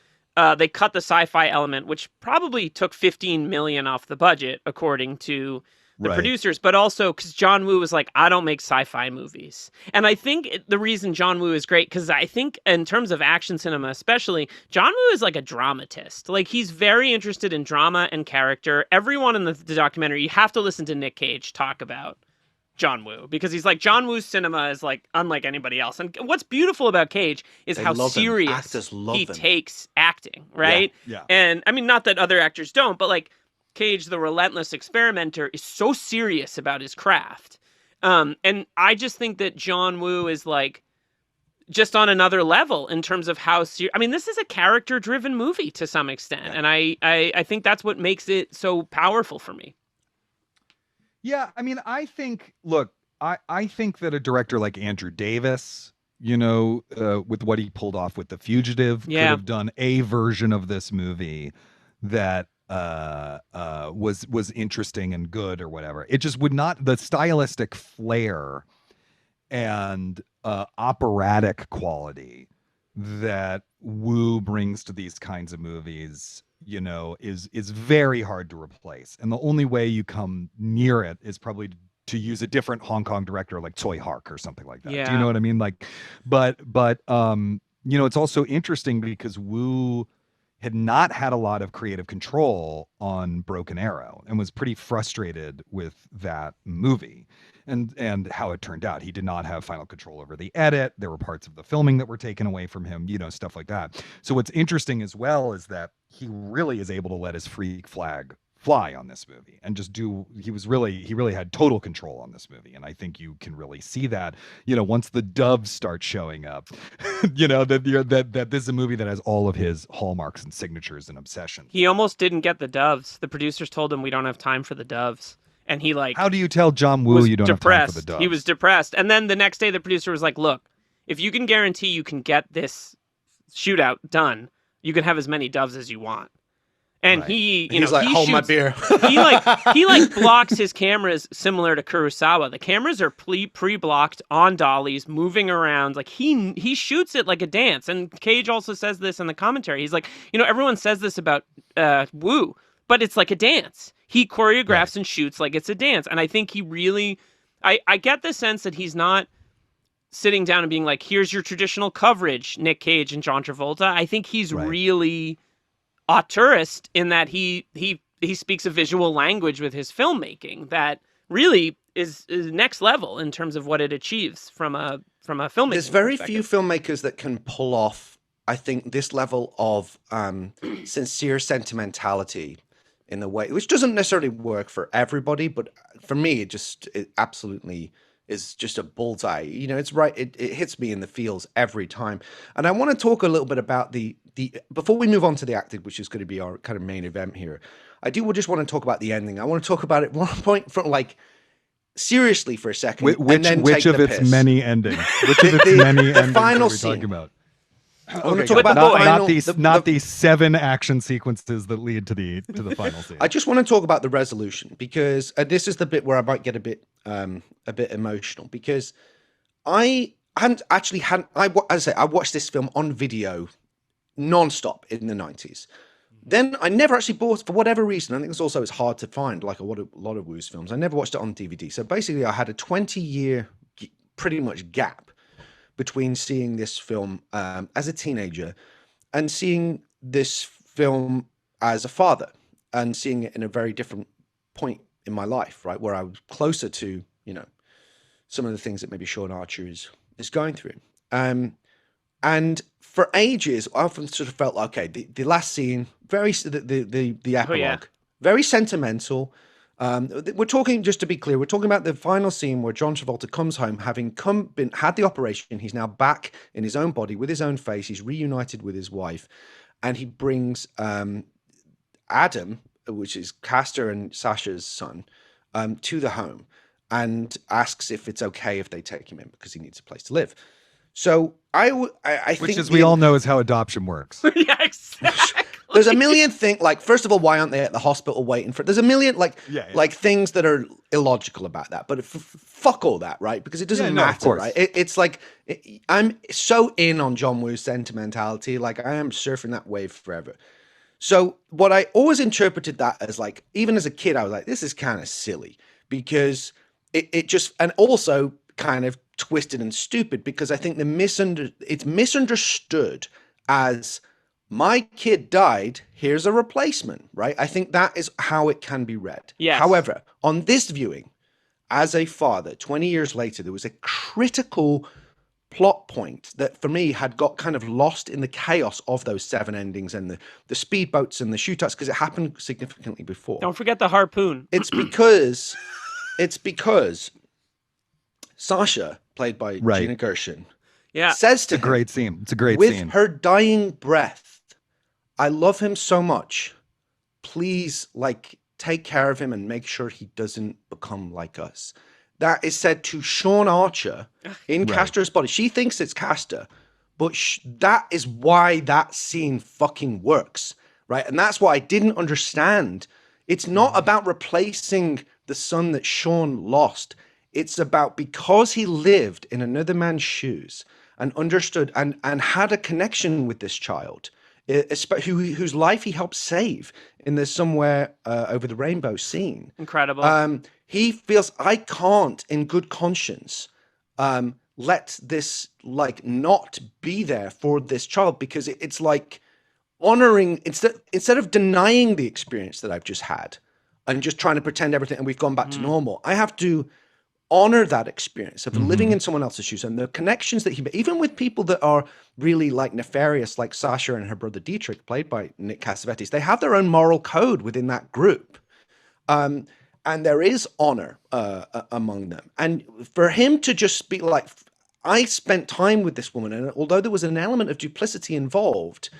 they cut the sci-fi element, which probably took $15 million off the budget, according to Right. producers, but also because John Woo was like, I don't make sci-fi movies. And I think the reason John Woo is great, because I think in terms of action cinema especially, John Woo is like a dramatist. Like, he's very interested in drama and character. Everyone in the documentary, you have to listen to Nick Cage talk about John Woo, because he's like, John Woo's cinema is like unlike anybody else. And what's beautiful about Cage is how serious he takes acting, right? Yeah. And I mean, not that other actors don't, but like Cage, the relentless experimenter, is so serious about his craft. And I just think that John Woo is like just on another level in terms of how serious. I mean, this is a character-driven movie to some extent, and I think that's what makes it so powerful for me. Yeah, I mean, I think that a director like Andrew Davis, with what he pulled off with The Fugitive, could have done a version of this movie that was interesting and good or whatever. It just would not, the stylistic flair and operatic quality that Woo brings to these kinds of movies, is very hard to replace. And the only way you come near it is probably to use a different Hong Kong director like Tsui Hark or something like that. Yeah. Do you know what I mean? Like, but it's also interesting because Woo had not had a lot of creative control on Broken Arrow and was pretty frustrated with that movie and how it turned out. He did not have final control over the edit. There were parts of the filming that were taken away from him, stuff like that. So what's interesting as well is that he really is able to let his freak flag fly on this movie and just he really had total control on this movie. And I think you can really see that, once the doves start showing up, that this is a movie that has all of his hallmarks and signatures and obsessions. He almost didn't get the doves. The producers told him, we don't have time for the doves. And he how do you tell John Woo you don't have time for the doves? He was depressed. And then the next day, the producer was like, look, if you can guarantee you can get this shootout done, you can have as many doves as you want. And right. he's like, hold my beer. he blocks his cameras similar to Kurosawa. The cameras are pre-blocked on dollies, moving around. Like he shoots it like a dance. And Cage also says this in the commentary. He's like, everyone says this about Woo, but it's like a dance. He choreographs and shoots like it's a dance. And I think he really, I get the sense that he's not sitting down and being like, here's your traditional coverage, Nick Cage and John Travolta. I think he's really auteurist in that he speaks a visual language with his filmmaking that really is next level in terms of what it achieves from a filmmaking. There's very few filmmakers that can pull off, I think, this level of sincere sentimentality in the way, which doesn't necessarily work for everybody, but for me, it absolutely is just a bullseye. It's right. It hits me in the feels every time. And I want to talk a little bit about the before we move on to the acting, which is going to be our kind of main event here. I just want to talk about the ending. I want to talk about it one point from seriously for a second. Which of its many endings? Which of its many endings final are we talking about? I want to talk about not these 7 action sequences that lead to the final scene. I just want to talk about the resolution because this is the bit where I might get a bit emotional because I watched this film on video non-stop in the 90s. Then I never actually bought, for whatever reason, I think it's also hard to find, like a lot of Woo's films. I never watched it on DVD. So basically I had a 20-year pretty much gap between seeing this film as a teenager and seeing this film as a father and seeing it in a very different point in my life, right? Where I was closer to, some of the things that maybe Sean Archer is going through. And for ages, I often sort of felt like, okay, the last scene, the epilogue, very sentimental. We're talking, just to be clear, we're talking about the final scene where John Travolta comes home, having had the operation. He's now back in his own body with his own face. He's reunited with his wife, and he brings Adam, which is Castor and Sasha's son, to the home and asks if it's okay if they take him in because he needs a place to live. So I think, which, as we all know, is how adoption works. Yeah, exactly. There's a million things, like, first of all, why aren't they at the hospital waiting for, there's a million, like things that are illogical about that, but fuck all that, right? Because it doesn't matter, right? It's like, I'm so in on John Woo's sentimentality, like, I am surfing that wave forever. So what I always interpreted that as, like, even as a kid, I was like, this is kind of silly, because it just, and also kind of twisted and stupid, because I think it's misunderstood as my kid died, here's a replacement, right? I think that is how it can be read. Yes. However, on this viewing, as a father, 20 years later, there was a critical plot point that for me had got kind of lost in the chaos of those 7 endings and the speedboats and the shootouts, because it happened significantly before. Don't forget the harpoon. It's because Sasha, played by Gina Gershon, says to him, great scene. It's a great with scene. her dying breath, I love him so much. Please, like, take care of him and make sure he doesn't become like us. That is said to Sean Archer in Castor's body. She thinks it's Castor, but that is why that scene fucking works, right? And that's what I didn't understand. It's not about replacing the son that Sean lost. It's about, because he lived in another man's shoes and understood and had a connection with this child, whose life he helped save in the Somewhere Over the Rainbow scene. Incredible. He feels, I can't in good conscience let this like not be there for this child, because it's like honoring, instead of denying the experience that I've just had and just trying to pretend everything and we've gone back to normal, I have to honor that experience of living in someone else's shoes and the connections that he made, even with people that are really like nefarious, like Sasha and her brother Dietrich, played by Nick Cassavetes. They have their own moral code within that group. And there is honor among them. And for him to just be like, I spent time with this woman, and although there was an element of duplicity involved,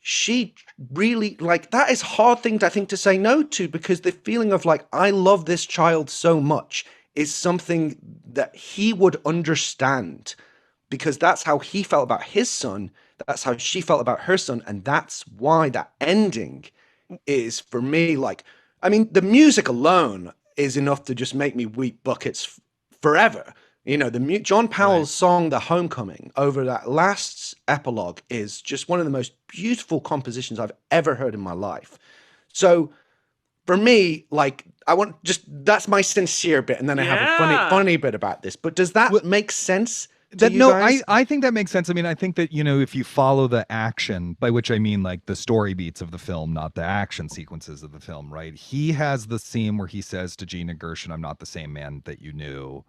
she really, like, that is a hard thing, I think, to say no to, because the feeling of like, I love this child so much is something that he would understand, because that's how he felt about his son. That's how she felt about her son. And that's why that ending is, for me, like, I mean, the music alone is enough to just make me weep buckets forever. You know, John Powell's song, The Homecoming, over that last epilogue is just one of the most beautiful compositions I've ever heard in my life. So for me, like, that's my sincere bit. And then I have a funny bit about this. But does that make sense? I think that makes sense. I mean, I think that, you know, if you follow the action, by which I mean like the story beats of the film, not the action sequences of the film, right? He has the scene where he says to Gina Gershon, I'm not the same man that you knew.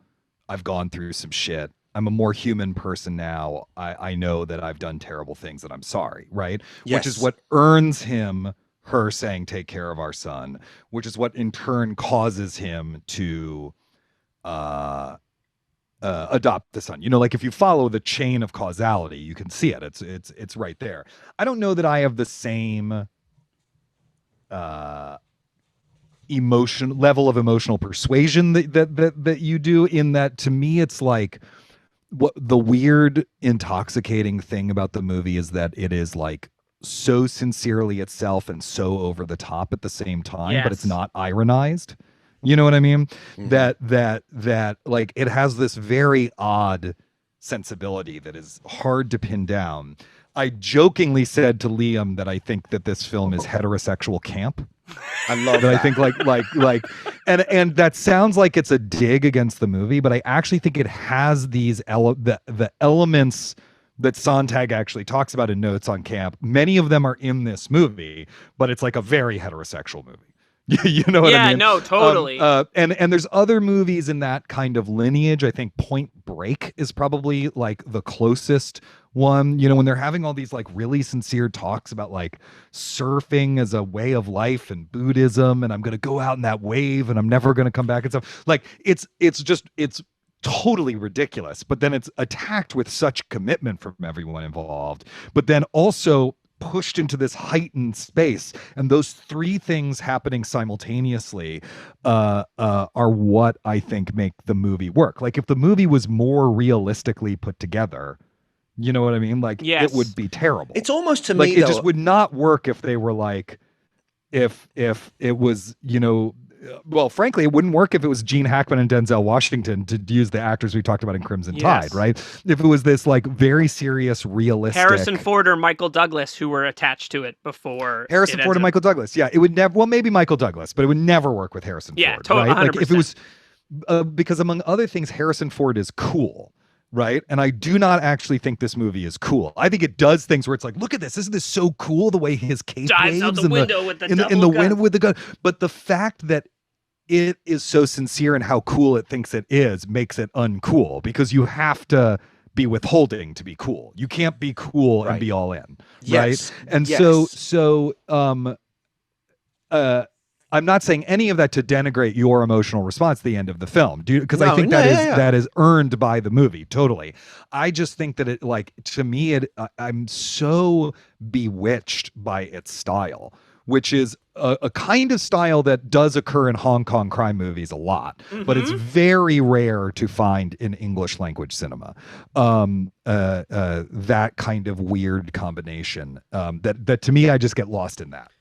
I've gone through some shit. I'm a more human person now. I know that I've done terrible things and I'm sorry, right? Yes. Which is what earns him her saying, take care of our son, which is what in turn causes him to adopt the son. You know, like if you follow the chain of causality, you can see it. It's right there. I don't know that I have the same level of emotional persuasion that you do, in that, to me, it's like, what the weird intoxicating thing about the movie is that it is like so sincerely itself and so over the top at the same time, but it's not ironized. You know what I mean? Mm-hmm. That like it has this very odd sensibility that is hard to pin down. I jokingly said to Liam that I think that this film is heterosexual camp. I love that. I think like and that sounds like it's a dig against the movie, but I actually think it has these the elements that Sontag actually talks about in Notes on Camp. Many of them are in this movie, but it's like a very heterosexual movie. You know what I mean? Yeah, no, totally. And there's other movies in that kind of lineage. I think Point Break is probably like the closest one, you know, when they're having all these like really sincere talks about like surfing as a way of life and Buddhism, and I'm going to go out in that wave and I'm never going to come back and stuff. Like it's totally ridiculous, but then it's attacked with such commitment from everyone involved, but then also pushed into this heightened space, and those three things happening simultaneously are what I think make the movie work. Like if the movie was more realistically put together, you know what I mean? Like it would be terrible. It's almost to like me it though, just would not work if they were like, if it was, you know, well, frankly, it wouldn't work if it was Gene Hackman and Denzel Washington, to use the actors we talked about in Crimson Tide, right? If it was this like very serious, realistic Harrison Ford or Michael Douglas who were attached to it before. Harrison Ford and Michael Douglas. Yeah, it would never. Well, maybe Michael Douglas, but it would never work with Harrison Ford. Totally, right? 100%. Like because among other things, Harrison Ford is cool. Right. And I do not actually think this movie is cool. I think it does things where it's like, look at this. Isn't this so cool? The way his cape dives waves out the window with the window with the gun. But the fact that it is so sincere in how cool it thinks it is makes it uncool, because you have to be withholding to be cool. You can't be cool and be all in. Yes. Right. And I'm not saying any of that to denigrate your emotional response at the end of the film, because I think that is earned by the movie. Totally. I just think that it, like, to me, I'm so bewitched by its style, which is a kind of style that does occur in Hong Kong crime movies a lot, but it's very rare to find in English language cinema. That kind of weird combination that to me, I just get lost in that.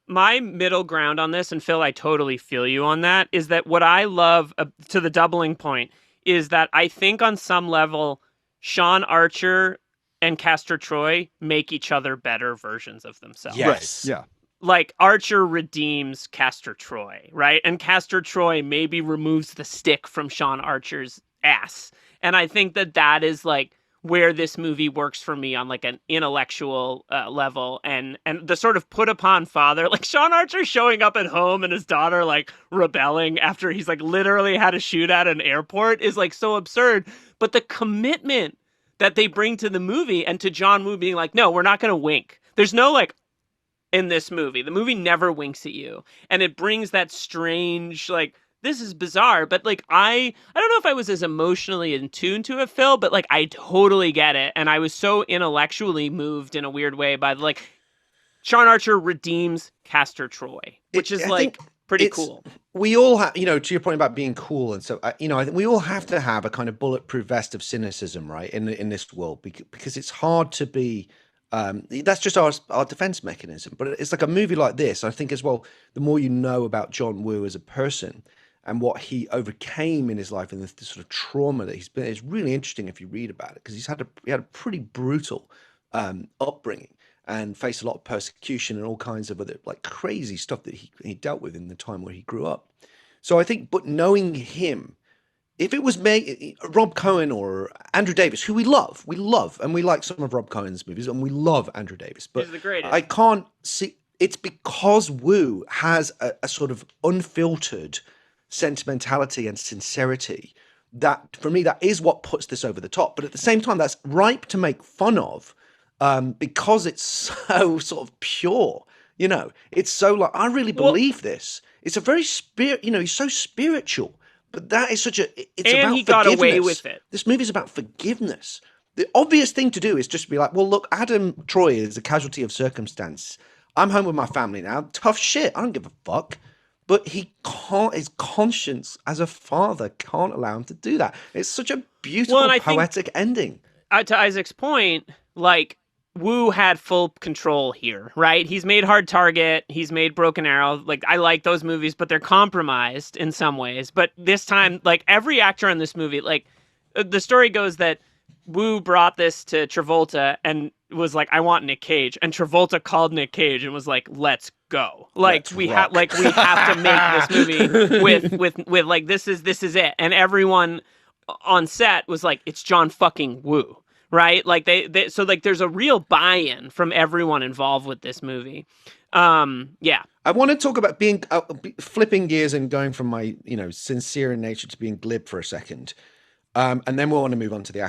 My middle ground on this, and Phil, I totally feel you on that, is that what I love, to the doubling point, is that I think on some level, Sean Archer and Castor Troy make each other better versions of themselves. Yes. Right. Yeah. Like, Archer redeems Castor Troy, right? And Castor Troy maybe removes the stick from Sean Archer's ass. And I think that is, like, where this movie works for me on, like, an intellectual level, and the sort of put upon father, like Sean Archer showing up at home and his daughter, like, rebelling after he's, like, literally had a shoot at an airport is, like, so absurd. But the commitment that they bring to the movie, and to John Woo being like, no, we're not going to wink. There's no, like, in this movie, the movie never winks at you. And it brings that strange, like, this is bizarre, but, like, I don't know if I was as emotionally in tune to it, Phil, but, like, I totally get it. And I was so intellectually moved in a weird way by, like, Sean Archer redeems Castor Troy, which is, like, pretty cool. We all have, to your point about being cool. And so, I think we all have to have a kind of bulletproof vest of cynicism, right, in this world, because it's hard to be, that's just our defense mechanism. But it's like a movie like this, I think as well, the more you know about John Woo as a person, and what he overcame in his life, and the sort of trauma that he's been, it's really interesting if you read about it, because he had a pretty brutal upbringing and faced a lot of persecution and all kinds of other, like, crazy stuff that he dealt with in the time where he grew up. So I think, but knowing him, if it was Rob Cohen or Andrew Davis, who we love, and we like some of Rob Cohen's movies, and we love Andrew Davis, but he's the greatest. I can't see, it's because Woo has a sort of unfiltered sentimentality and sincerity that, for me, that is what puts this over the top. But at the same time, that's ripe to make fun of, because it's so sort of pure. It's so, like, I really believe this. It's a very he's so spiritual, but that is such a, it's and about he got forgiveness. away with it. This movie's about forgiveness. The obvious thing to do is just be like, well, look, Adam Troy is a casualty of circumstance. I'm home with my family now. Tough shit. I don't give a fuck. But he can't, his conscience as a father can't allow him to do that. It's such a beautiful, poetic ending. To Isaac's point, like, Woo had full control here, right? He's made Hard Target, he's made Broken Arrow. Like, I like those movies, but they're compromised in some ways. But this time, like, every actor in this movie, like, the story goes that Woo brought this to Travolta and was like, I want Nick Cage. And Travolta called Nick Cage and was like, let's go. Like, we have to make this movie with like, this is it. And everyone on set was like, it's John fucking Woo, right? Like, so, like, there's a real buy-in from everyone involved with this movie. Yeah. I want to talk about being flipping gears and going from my, sincere in nature to being glib for a second. And then we'll want to move on to the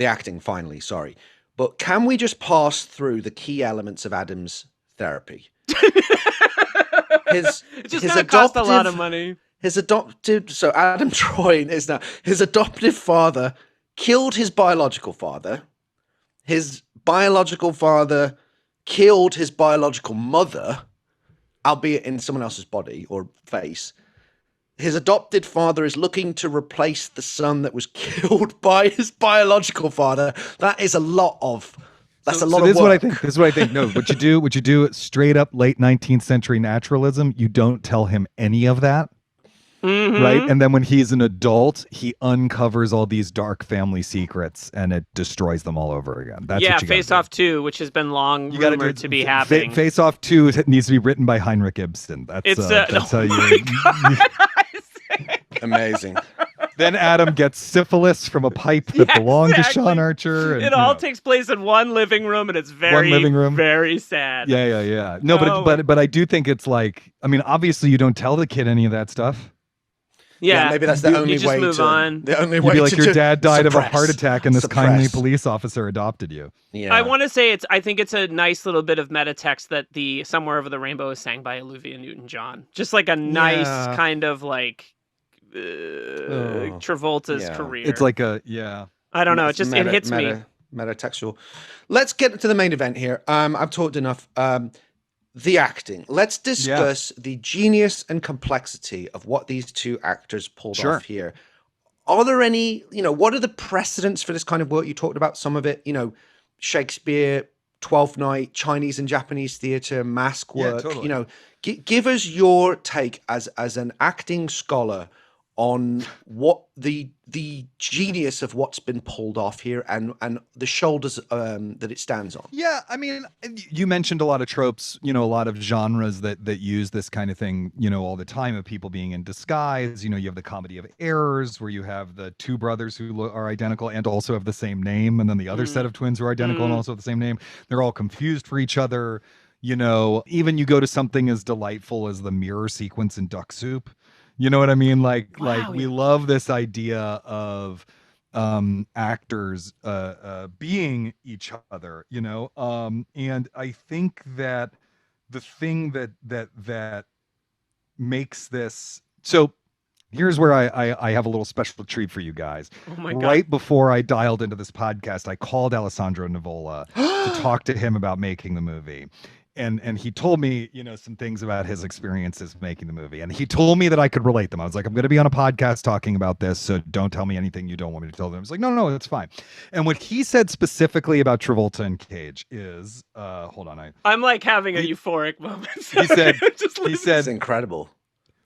acting finally, sorry. But can we just pass through the key elements of Adam's therapy? It's just going to cost a lot of money. So Adam Troy is now, his adoptive father killed his biological father. His biological father killed his biological mother, albeit in someone else's body or face. His adopted father is looking to replace the son that was killed by his biological father. That is a lot of. That's a lot of work. This is what I think. No, what you do, straight up late 19th century naturalism. You don't tell him any of that, right? And then when he's an adult, he uncovers all these dark family secrets, and it destroys them all over again. That's what you Face Off 2, which has been long rumored to be happening. Face Off 2 needs to be written by Heinrich Ibsen. That's how you. I Amazing. Then Adam gets syphilis from a pipe that belonged to Sean Archer. And, it all takes place in one living room, and it's very, very sad. Yeah. No, but I do think it's like, I mean, obviously you don't tell the kid any of that stuff. Yeah, maybe that's the only way to move on. The only You'd way be like, to your dad died of a heart attack, and this suppress. kindly police officer adopted you. Yeah. I want to say I think it's a nice little bit of meta text that the "Somewhere Over the Rainbow" is sang by Olivia Newton-John. Just like a nice kind of like Travolta's career. It's like I don't know. It hits me. Metatextual. Let's get to the main event here. I've talked enough. The acting. Let's discuss the genius and complexity of what these two actors pulled off here. Are there any, what are the precedents for this kind of work? You talked about some of it, Shakespeare, Twelfth Night, Chinese and Japanese theater, mask work. Yeah, totally. Give us your take as an acting scholar on what the genius of what's been pulled off here and the shoulders that it stands on. Yeah, I mean, you mentioned a lot of tropes, a lot of genres that use this kind of thing, all the time, of people being in disguise. You have the comedy of errors, where you have the two brothers who are identical and also have the same name, and then the other set of twins who are identical and also have the same name. They're all confused for each other. Even you go to something as delightful as the mirror sequence in Duck Soup. You know what I mean? We love this idea of actors being each other, and I think that the thing that makes this so. Here's where I have a little special treat for you guys. Oh my God. Right before I dialed into this podcast, I called Alessandro Nivola to talk to him about making the movie. And he told me, some things about his experiences making the movie. And he told me that I could relate them. I was like, I'm going to be on a podcast talking about this, so don't tell me anything you don't want me to tell them. I was like, no, that's fine. And what he said specifically about Travolta and Cage is, hold on. I'm like having a euphoric moment. He said, it's incredible.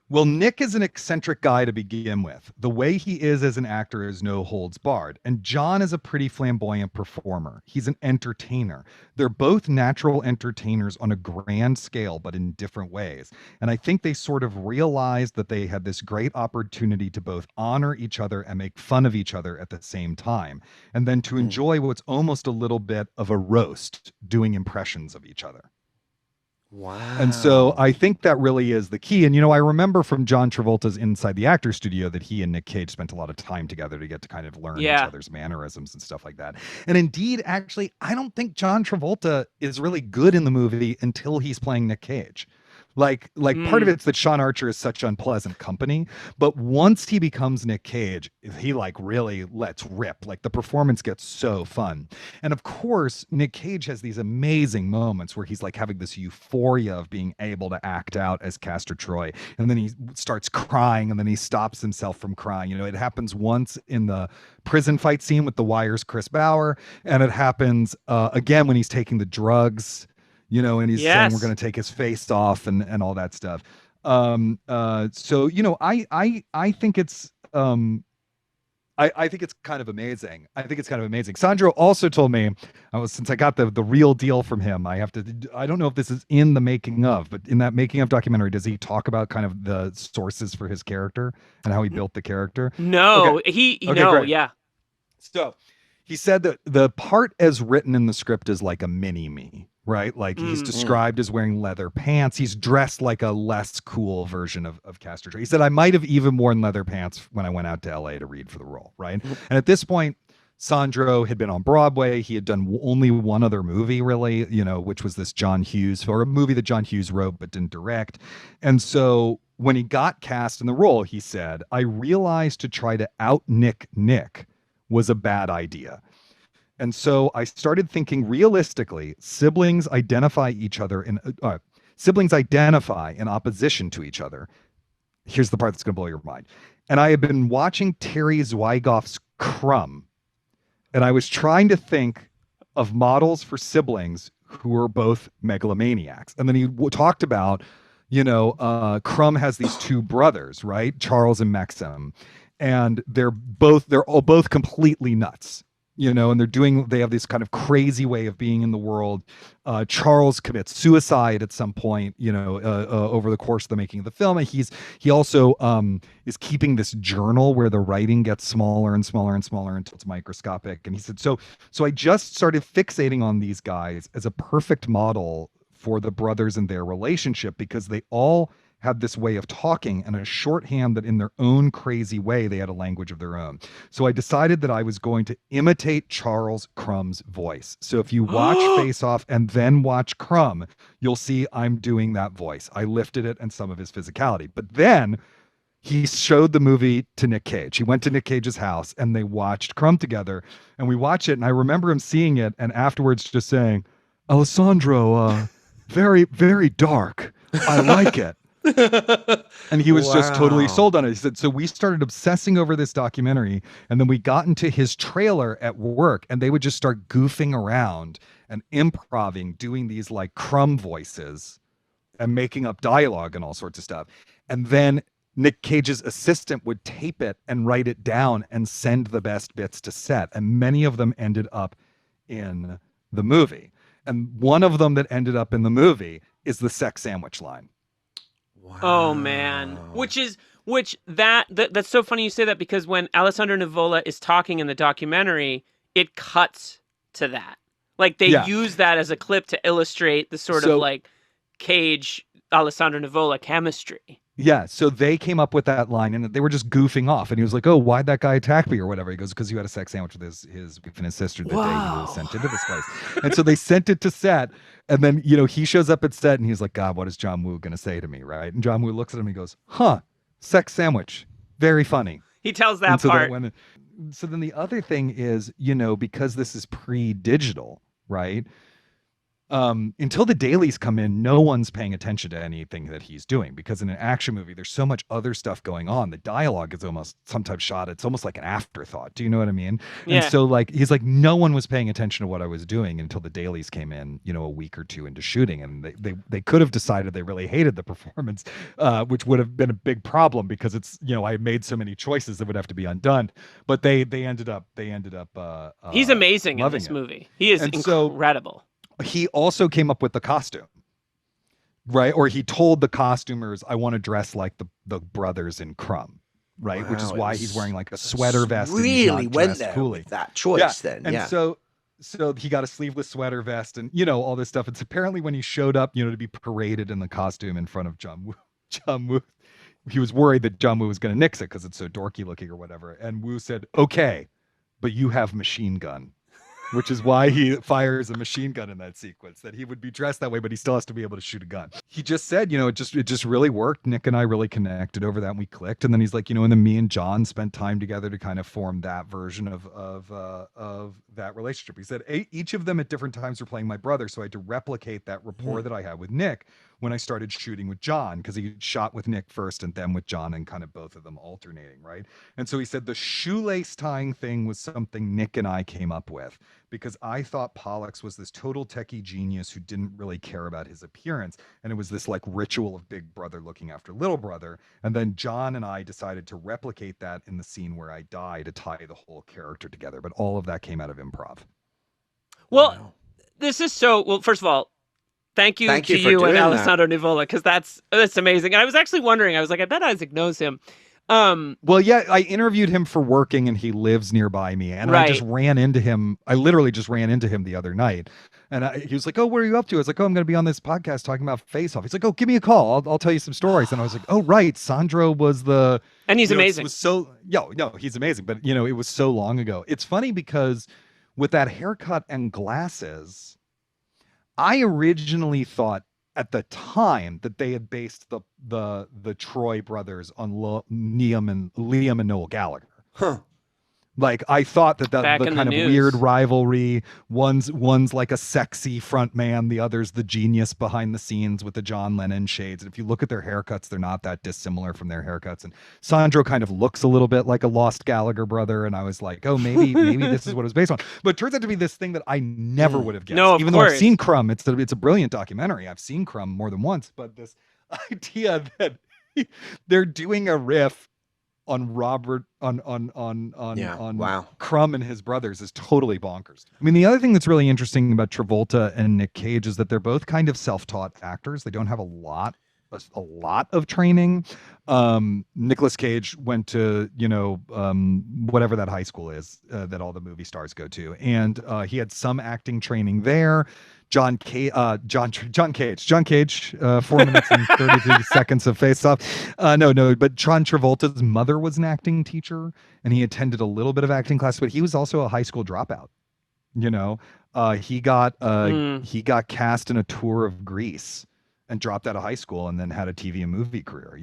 Well, Nick is an eccentric guy to begin with. The way he is as an actor is no holds barred. And John is a pretty flamboyant performer. He's an entertainer. They're both natural entertainers on a grand scale, but in different ways. And I think they sort of realized that they had this great opportunity to both honor each other and make fun of each other at the same time. And then to enjoy what's almost a little bit of a roast, doing impressions of each other. Wow. And so I think that really is the key. And, I remember from John Travolta's Inside the Actors Studio that he and Nick Cage spent a lot of time together to get to kind of learn each other's mannerisms and stuff like that. And indeed, actually, I don't think John Travolta is really good in the movie until he's playing Nick Cage. Part of it's that Sean Archer is such unpleasant company, but once he becomes Nick Cage, he really lets rip. The performance gets so fun. And of course, Nick Cage has these amazing moments where he's having this euphoria of being able to act out as Castor Troy. And then he starts crying, and then he stops himself from crying. It happens once in the prison fight scene with the Wire's Chris Bauer, and it happens again when he's taking the drugs. And he's saying we're going to take his face off and all that stuff. I think it's I think it's kind of amazing. Sandro also told me, since I got the real deal from him, I don't know if this is in the making of, but in that making of documentary, does he talk about kind of the sources for his character and how he built the character? No, okay. Great. Yeah. So he said that the part as written in the script is like a mini me. Right? He's described as wearing leather pants. He's dressed like a less cool version of Castor Troy. He said, I might have even worn leather pants when I went out to LA to read for the role. Right. And at this point, Sandro had been on Broadway. He had done only one other movie, really, which was this John Hughes, or a movie that John Hughes wrote but didn't direct. And so when he got cast in the role, he said, I realized to try to out Nick was a bad idea. And so I started thinking realistically, siblings identify in opposition to each other. Here's the part that's going to blow your mind. And I had been watching Terry Zwigoff's Crumb, and I was trying to think of models for siblings who were both megalomaniacs. And then he talked about, Crumb has these two brothers, right? Charles and Maxim. And they're all both completely nuts. and they have this kind of crazy way of being in the world. Charles commits suicide at some point, over the course of the making of the film. And he also is keeping this journal where the writing gets smaller and smaller and smaller until it's microscopic. And he said, so I just started fixating on these guys as a perfect model for the brothers and their relationship, because they all had this way of talking and a shorthand that in their own crazy way, they had a language of their own. So I decided that I was going to imitate Charles Crumb's voice. So if you watch Face Off and then watch Crumb, you'll see I'm doing that voice. I lifted it and some of his physicality. But then he showed the movie to Nick Cage. He went to Nick Cage's house and they watched Crumb together, and we watched it. And I remember him seeing it and afterwards just saying, Alessandro, very, very dark. I like it. And he was just totally sold on it. He said, so we started obsessing over this documentary, and then we got into his trailer at work, and they would just start goofing around and improving, doing these like Crumb voices and making up dialogue and all sorts of stuff. And then Nick Cage's assistant would tape it and write it down and send the best bits to set. And many of them ended up in the movie. And one of them that ended up in the movie is the sex sandwich line. Wow. Oh man, that's so funny you say that, because when Alessandro Nivola is talking in the documentary, it cuts to that. Like they use that as a clip to illustrate the sort of like Cage Alessandro Nivola chemistry. Yeah, so they came up with that line, and they were just goofing off. And he was like, "Oh, why'd that guy attack me or whatever?" He goes, "Because you had a sex sandwich with his wife and his sister the day he was sent into this place." And so they sent it to set, and then he shows up at set, and he's like, "God, what is John Woo gonna say to me?" Right? And John Woo looks at him and he goes, "Huh, sex sandwich, very funny." He tells that so part. So then the other thing is, because this is pre-digital, right? Until the dailies come in, no one's paying attention to anything that he's doing, because in an action movie, there's so much other stuff going on. The dialogue is almost sometimes shot. It's almost like an afterthought. Do you know what I mean? Yeah. And so he's like, no one was paying attention to what I was doing until the dailies came in, a week or two into shooting. And they could have decided they really hated the performance, which would have been a big problem, because it's, I made so many choices that would have to be undone. But they ended up he's amazing in this movie. He is incredible. He also came up with the costume, right? Or he told the costumers, I want to dress like the brothers in Crumb, right? Wow, which is why he's wearing like a sweater vest. Really and went there with that choice then. And so he got a sleeveless sweater vest and, all this stuff. It's apparently when he showed up, to be paraded in the costume in front of John Woo, he was worried that John Woo was going to nix it because it's so dorky looking or whatever. And Woo said, okay, but you have machine gun. Which is why he fires a machine gun in that sequence, that he would be dressed that way, but he still has to be able to shoot a gun. He just said, it just really worked. Nick and I really connected over that, and we clicked. And then he's like, and then me and John spent time together to kind of form that version of that relationship. He said each of them at different times were playing my brother, so I had to replicate that rapport that I had with Nick when I started shooting with John, because he shot with Nick first and then with John, and kind of both of them alternating, right? And so he said the shoelace tying thing was something Nick and I came up with, because I thought Pollux was this total techie genius who didn't really care about his appearance. And it was this like ritual of big brother looking after little brother. And then John and I decided to replicate that in the scene where I die, to tie the whole character together. But all of that came out of improv. Well, this is first of all, thank you to you and Alessandro Nivola, because that's amazing. And I was actually wondering, I bet Isaac knows him. Well, yeah, I interviewed him for working, and he lives nearby me, and I just ran into him. I literally just ran into him the other night, and he was like, "Oh, what are you up to?" I was like, "Oh, I'm going to be on this podcast talking about Face Off." He's like, "Oh, give me a call. I'll tell you some stories." And I was like, "Oh, right, Sandro was the," and he's amazing. He's amazing, but it was so long ago. It's funny because with that haircut and glasses, I originally thought at the time that they had based the Troy brothers on Liam and Noel Gallagher. Huh. Like I thought that the kind of news. Weird rivalry, one's like a sexy front man, the other's the genius behind the scenes with the John Lennon shades. And if you look at their haircuts, they're not that dissimilar from their haircuts. And Sandro kind of looks a little bit like a lost Gallagher brother. And I was like, oh, maybe this is what it was based on. But it turns out to be this thing that I never would have guessed. No, even though I've seen Crumb, it's a brilliant documentary. I've seen Crumb more than once, but this idea that they're doing a riff Robert Yeah. on Wow. Crumb and his brothers is totally bonkers. I mean, the other thing that's really interesting about Travolta and Nick Cage is that they're both kind of self-taught actors. They don't have a lot of training. Nicolas Cage went to, whatever that high school is that all the movie stars go to, and he had some acting training there. John Cage, 4 minutes and 33 seconds of face off. No, but John Travolta's mother was an acting teacher, and he attended a little bit of acting class, but he was also a high school dropout. He got cast in a tour of Greece and dropped out of high school and then had a TV and movie career,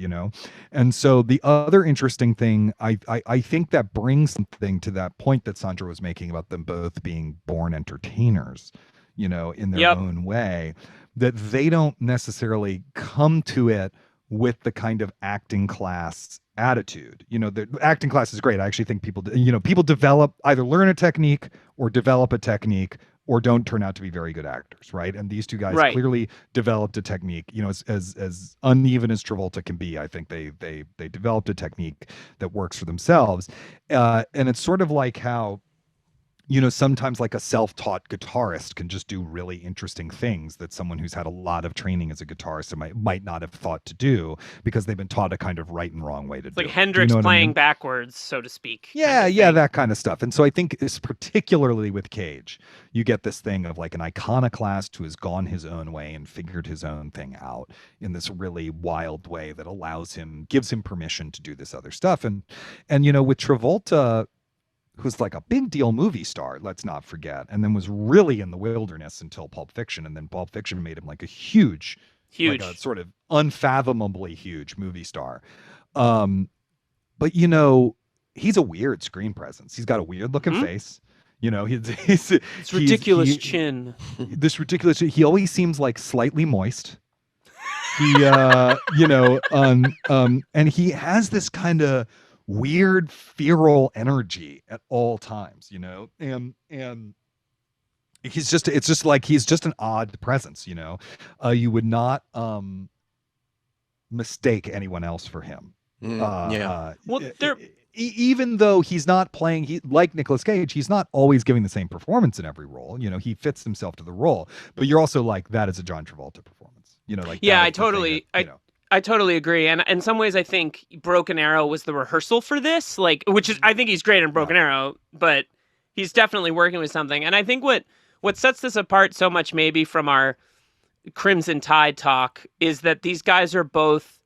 And so the other interesting thing, I think that brings something to that point that Sandra was making about them both being born entertainers, in their own way, that they don't necessarily come to it with the kind of acting class attitude. The acting class is great. I actually think people develop, either learn a technique or develop a technique or don't turn out to be very good actors, right? And these two guys clearly developed a technique, as uneven as Travolta can be. I think they developed a technique that works for themselves. And it's sort of like how, sometimes like a self-taught guitarist can just do really interesting things that someone who's had a lot of training as a guitarist might not have thought to do because they've been taught a kind of right and wrong way to do it. Like Hendrix playing backwards, so to speak. Yeah, that kind of stuff. And so I think it's particularly with Cage, you get this thing of like an iconoclast who has gone his own way and figured his own thing out in this really wild way that gives him permission to do this other stuff. And with Travolta, who's like a big deal movie star, let's not forget, and then was really in the wilderness until Pulp Fiction, and then Pulp Fiction made him like a huge, like a sort of unfathomably huge movie star. But he's a weird screen presence. He's got a weird looking face. He's ridiculous chin. This ridiculous. He always seems like slightly moist. He, and he has this kind of weird feral energy at all times, and it's just like he's just an odd presence, you would not mistake anyone else for him. Even though he's not playing, like Nicolas Cage, he's not always giving the same performance in every role. He fits himself to the role, but you're also like, that is a John Travolta performance, I totally agree. And in some ways, I think Broken Arrow was the rehearsal for this, I think he's great in Broken Arrow, but he's definitely working with something. And I think what sets this apart so much maybe from our Crimson Tide talk is that these guys are both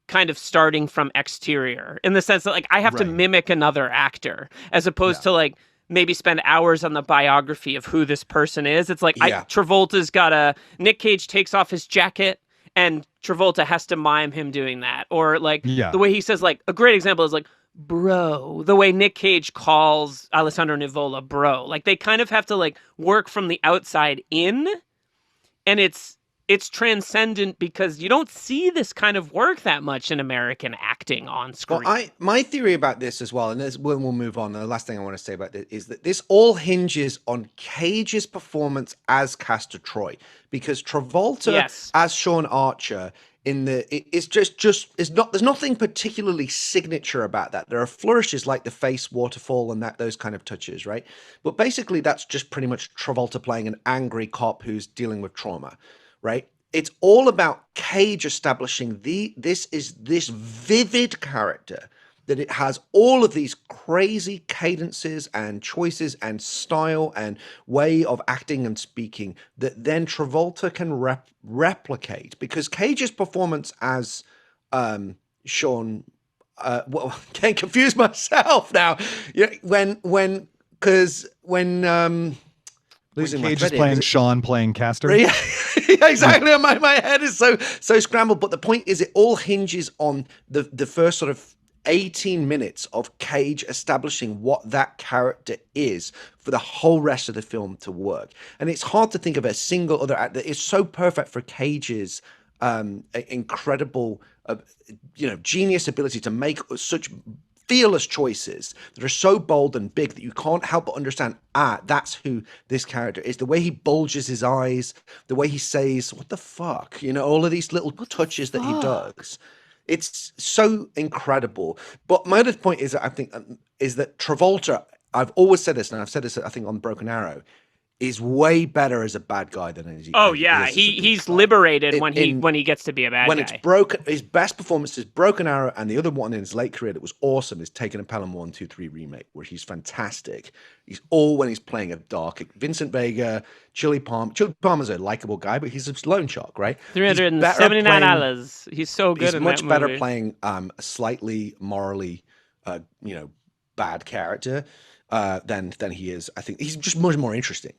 kind of starting from exterior in the sense that I have to mimic another actor as opposed to maybe spend hours on the biography of who this person is. It's Travolta's Nick Cage takes off his jacket and Travolta has to mime him doing that. Or the way he says, a great example is bro, the way Nick Cage calls Alessandro Nivola bro. They kind of have to work from the outside in, and it's transcendent because you don't see this kind of work that much in American acting on screen. Well, my theory about this as well, and when we'll move on, and the last thing I want to say about this is that this all hinges on Cage's performance as Castor Troy, because Travolta as Sean Archer there's nothing particularly signature about that. There are flourishes like the face waterfall and those kind of touches, right? But basically that's just pretty much Travolta playing an angry cop who's dealing with trauma. Right? It's all about Cage establishing this vivid character, that it has all of these crazy cadences and choices and style and way of acting and speaking that then Travolta can replicate, because Cage's performance as Sean, can't confuse myself now. When Cage is playing Sean playing Castor. Yeah, exactly. My head is so scrambled. But the point is, it all hinges on the first sort of 18 minutes of Cage establishing what that character is for the whole rest of the film to work. And it's hard to think of a single other actor that is so perfect for Cage's incredible, genius ability to make such fearless choices that are so bold and big that you can't help but understand, that's who this character is. The way he bulges his eyes, the way he says, what the fuck? All of these little touches that he does. It's so incredible. But my other point is, I think, is that Travolta. I've always said this, and I've said this, I think, on Broken Arrow, is way better as a bad guy than he Oh he yeah, is as a good he's guy. liberated when he gets to be a bad when guy. it's broken. His best performance is Broken Arrow, and the other one in his late career that was awesome is Taken a Pelham 1, 2, 3 remake, where he's fantastic. He's all when he's playing a dark Vincent Vega, Chili Palmer. Chili Palmer's a likable guy, but he's a loan shark, right? $379. He's so good. He's in much that better movie. playing a slightly morally, bad character than he is. I think he's just much more interesting.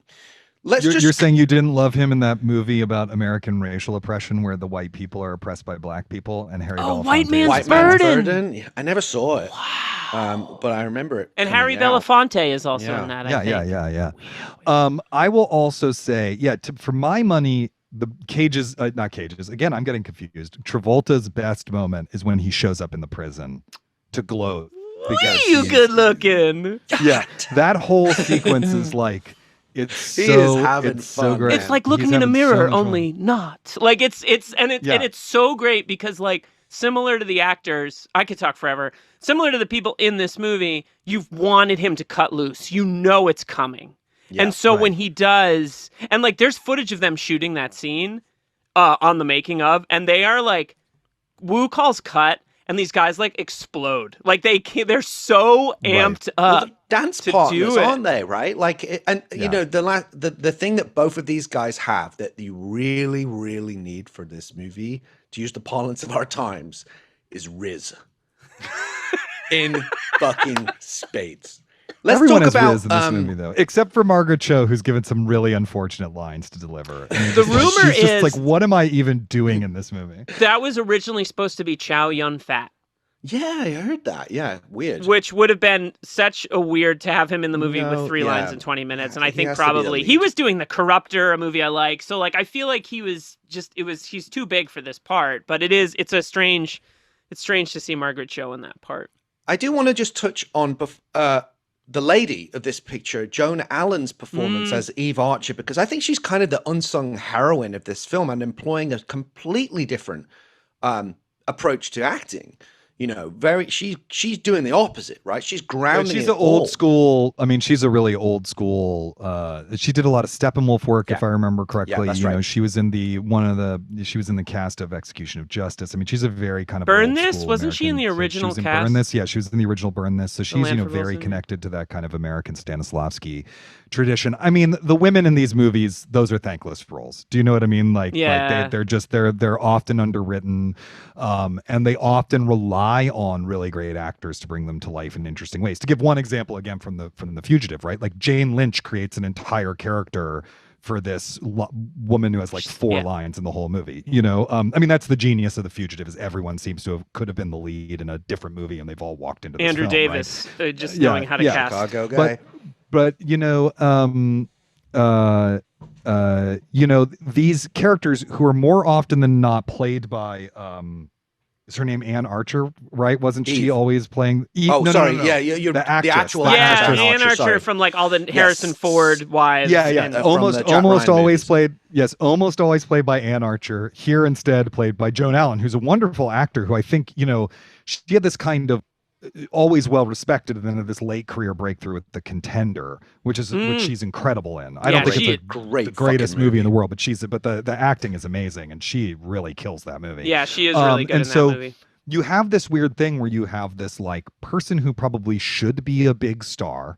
You're saying you didn't love him in that movie about American racial oppression where the white people are oppressed by black people and Harry Belafonte. White Man's Man's Burden. Yeah, I never saw it. Wow. But I remember it. And Harry Belafonte is also in that, I think. Yeah. I will also say, for my money, the Cage's, not Cage's, again, I'm getting confused. Travolta's best moment is when he shows up in the prison to gloat. You good looking. Yeah, that whole sequence is like, it's so great. It's like looking in a mirror, only not. Like it's so great because like similar to the actors, I could talk forever. Similar to the people in this movie, you've wanted him to cut loose. You know it's coming. Yeah, and so when he does, and like there's footage of them shooting that scene on the making of, and they are like, Wu calls cut, and these guys like explode. Like they're so amped up. Well, dance partners, aren't they? Right? Like, the thing that both of these guys have that you really, really need for this movie, to use the parlance of our times, is Riz. In fucking spades. Everyone has Riz in this movie, though, except for Margaret Cho, who's given some really unfortunate lines to deliver. The rumor she's just like, what am I even doing in this movie? That was originally supposed to be Chow Yun-Fat. Yeah, I heard that. Yeah, weird. Which would have been such a weird to have him in the movie with 3 lines in 20 minutes. And I think probably he was doing The Corruptor, a movie I like. So like, I feel like he's too big for this part, but it's strange to see Margaret Cho in that part. I do want to just touch on the lady of this picture, Joan Allen's performance as Eve Archer, because I think she's kind of the unsung heroine of this film and employing a completely different approach to acting. She's doing the opposite, right? She's grounding. She's an old school. I mean, she's a really old school. She did a lot of Steppenwolf work, if I remember correctly. Yeah, that's right. She was in she was in the cast of Execution of Justice. I mean, she's a very kind of Burn This. Wasn't American, she in the original cast? Burn This. Yeah, she was in the original Burn This. So she's very connected to that kind of American Stanislavski tradition. I mean, the women in these movies, those are thankless roles. Do you know what I mean? Like they're often underwritten, and they often rely on really great actors to bring them to life in interesting ways. To give one example again from the Fugitive, right? Like Jane Lynch creates an entire character for this woman who has like 4 lines in the whole movie. I mean, that's the genius of The Fugitive, is everyone seems to could have been the lead in a different movie, and they've all walked into this Andrew film, Davis, right? Just knowing how to cast. Chicago guy. But these characters who are more often than not played by is her name Anne Archer, right? Wasn't she always playing Eve? Oh, no, sorry. No. Yeah, you're the actress. actual The actress. Anne Archer from like all the Harrison Ford wives. Yeah. Almost always played. Yes, almost always played by Anne Archer. Here instead played by Joan Allen, who's a wonderful actor who I think, she had this kind of always well respected, and then this late career breakthrough with The Contender, which she's incredible in. I don't think it's the greatest movie in the world, but the acting is amazing, and she really kills that movie. Yeah, she is really good in that movie. You have this weird thing where you have this like person who probably should be a big star,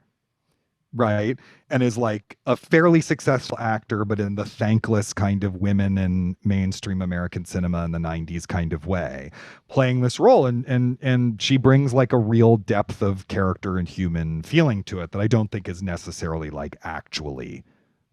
right? And is like a fairly successful actor, but in the thankless kind of women in mainstream American cinema in the 90s kind of way, playing this role. And she brings like a real depth of character and human feeling to it that I don't think is necessarily like actually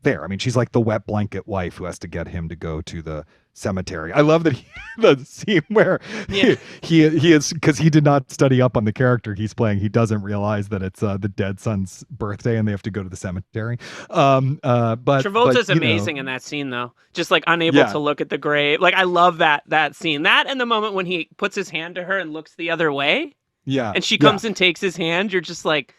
there. I mean, she's like the wet blanket wife who has to get him to go to the cemetery. I love that the scene where he is, because he did not study up on the character he's playing. He doesn't realize that it's the dead son's birthday and they have to go to the cemetery. But Travolta's amazing in that scene, though. Just like unable to look at the grave. Like I love that scene. That and the moment when he puts his hand to her and looks the other way. Yeah. And she comes and takes his hand. You're just like,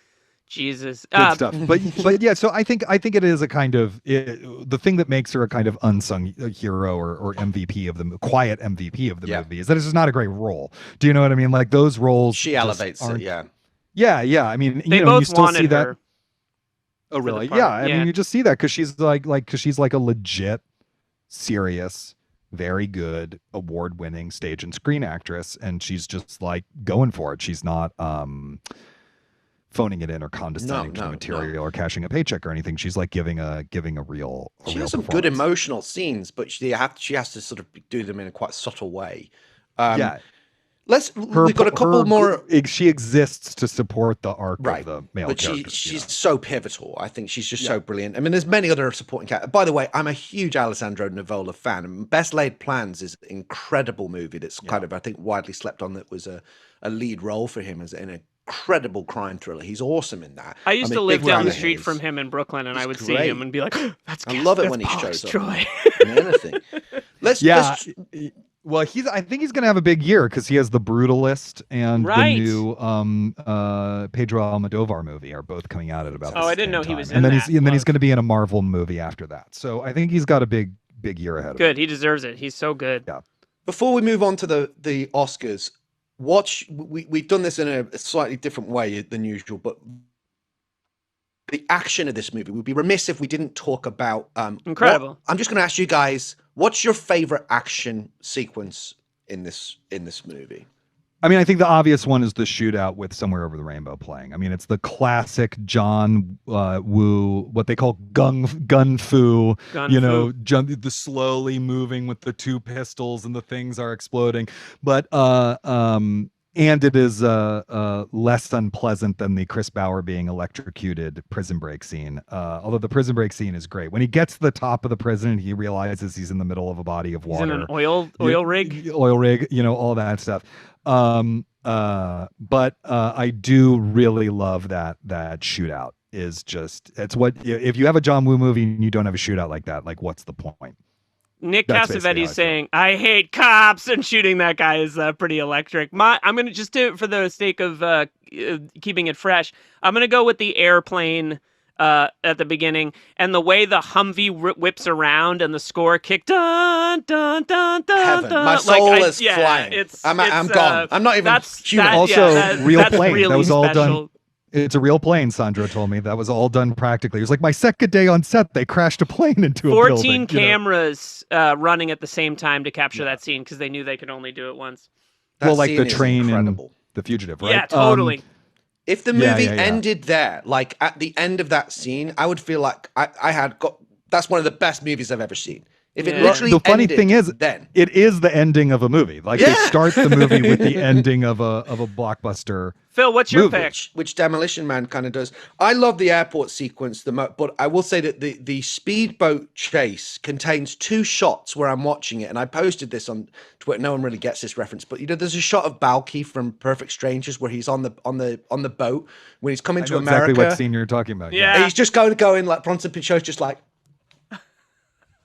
Jesus. Good stuff. But yeah, so I think it is a kind of the thing that makes her a kind of unsung hero or MVP of the quiet MVP of the movie is that it's just not a great role. Do you know what I mean? Like those roles, she elevates it. Yeah. I mean, they you both still wanted see that. her. Oh, really? Yeah. I mean, you just see that because she's like a legit, serious, very good, award-winning stage and screen actress, and she's just like going for it. She's not phoning it in or condescending to the material or cashing a paycheck or anything. She's like giving a real. She has some good emotional scenes, but she has to sort of do them in a quite subtle way. We've got a couple more. She exists to support the arc of the male character. But she's so pivotal. I think she's just so brilliant. I mean, there's many other supporting characters. By the way, I'm a huge Alessandro Nivola fan. Best Laid Plans is an incredible movie that's kind of, I think, widely slept on. That was a lead role for him as in a incredible crime thriller. He's awesome in that. I used to live down the street from him in Brooklyn, and I would see him and be like, "That's I love it when he Pollux, shows up Troy." in anything. Well, I think he's going to have a big year because he has The Brutalist and the new Pedro Almodovar movie are both coming out at about. I didn't know he was in that. And then he's going to be in a Marvel movie after that. So I think he's got a big year ahead of him. Good, he deserves it. He's so good. Yeah. Before we move on to the Oscars, we've done this in a slightly different way than usual, but the action of this movie, we'd be remiss if we didn't talk about incredible. I'm just going to ask you guys, what's your favorite action sequence in this movie? I mean, I think the obvious one is the shootout with Somewhere Over the Rainbow playing. I mean, it's the classic John Woo, what they call gun fu. The slowly moving with the two pistols and the things are exploding. But and it is less unpleasant than the Chris Bauer being electrocuted prison break scene. Although the prison break scene is great. When he gets to the top of the prison, he realizes he's in the middle of a body of water. He's in an oil rig. Oil rig, all that stuff. But I do really love that shootout. It's what if you have a John Woo movie and you don't have a shootout like that, like what's the point? Nick Cassavetes saying, "I hate cops," and shooting that guy is pretty electric. I'm going to just do it for the sake of keeping it fresh. I'm going to go with the airplane at the beginning and the way the Humvee whips around and the score kick. Dun, dun, dun, dun, Heaven. dun. My soul is flying. I'm gone. I'm not even human. Real plane. Really that was all special. done. It's a real plane, Sandro told me. That was all done practically. It was like my second day on set, they crashed a plane into a building. 14 cameras running at the same time to capture that scene because they knew they could only do it once. That like the train in in The Fugitive, right? Yeah, totally. If the movie ended there, like at the end of that scene, I would feel like I had got. That's one of the best movies I've ever seen. If it literally the funny thing is, then it is the ending of a movie. Like they start the movie with the ending of a blockbuster. Phil, what's your movie. pick? Which Demolition Man kind of does. I love the airport sequence but I will say that the speedboat chase contains two shots where I'm watching it, and I posted this on Twitter. No one really gets this reference, but there's a shot of Balky from Perfect Strangers where he's on the boat when he's coming to America. Exactly what scene you're talking about. Yeah. And he's just going like Bronson Pinchot's just like.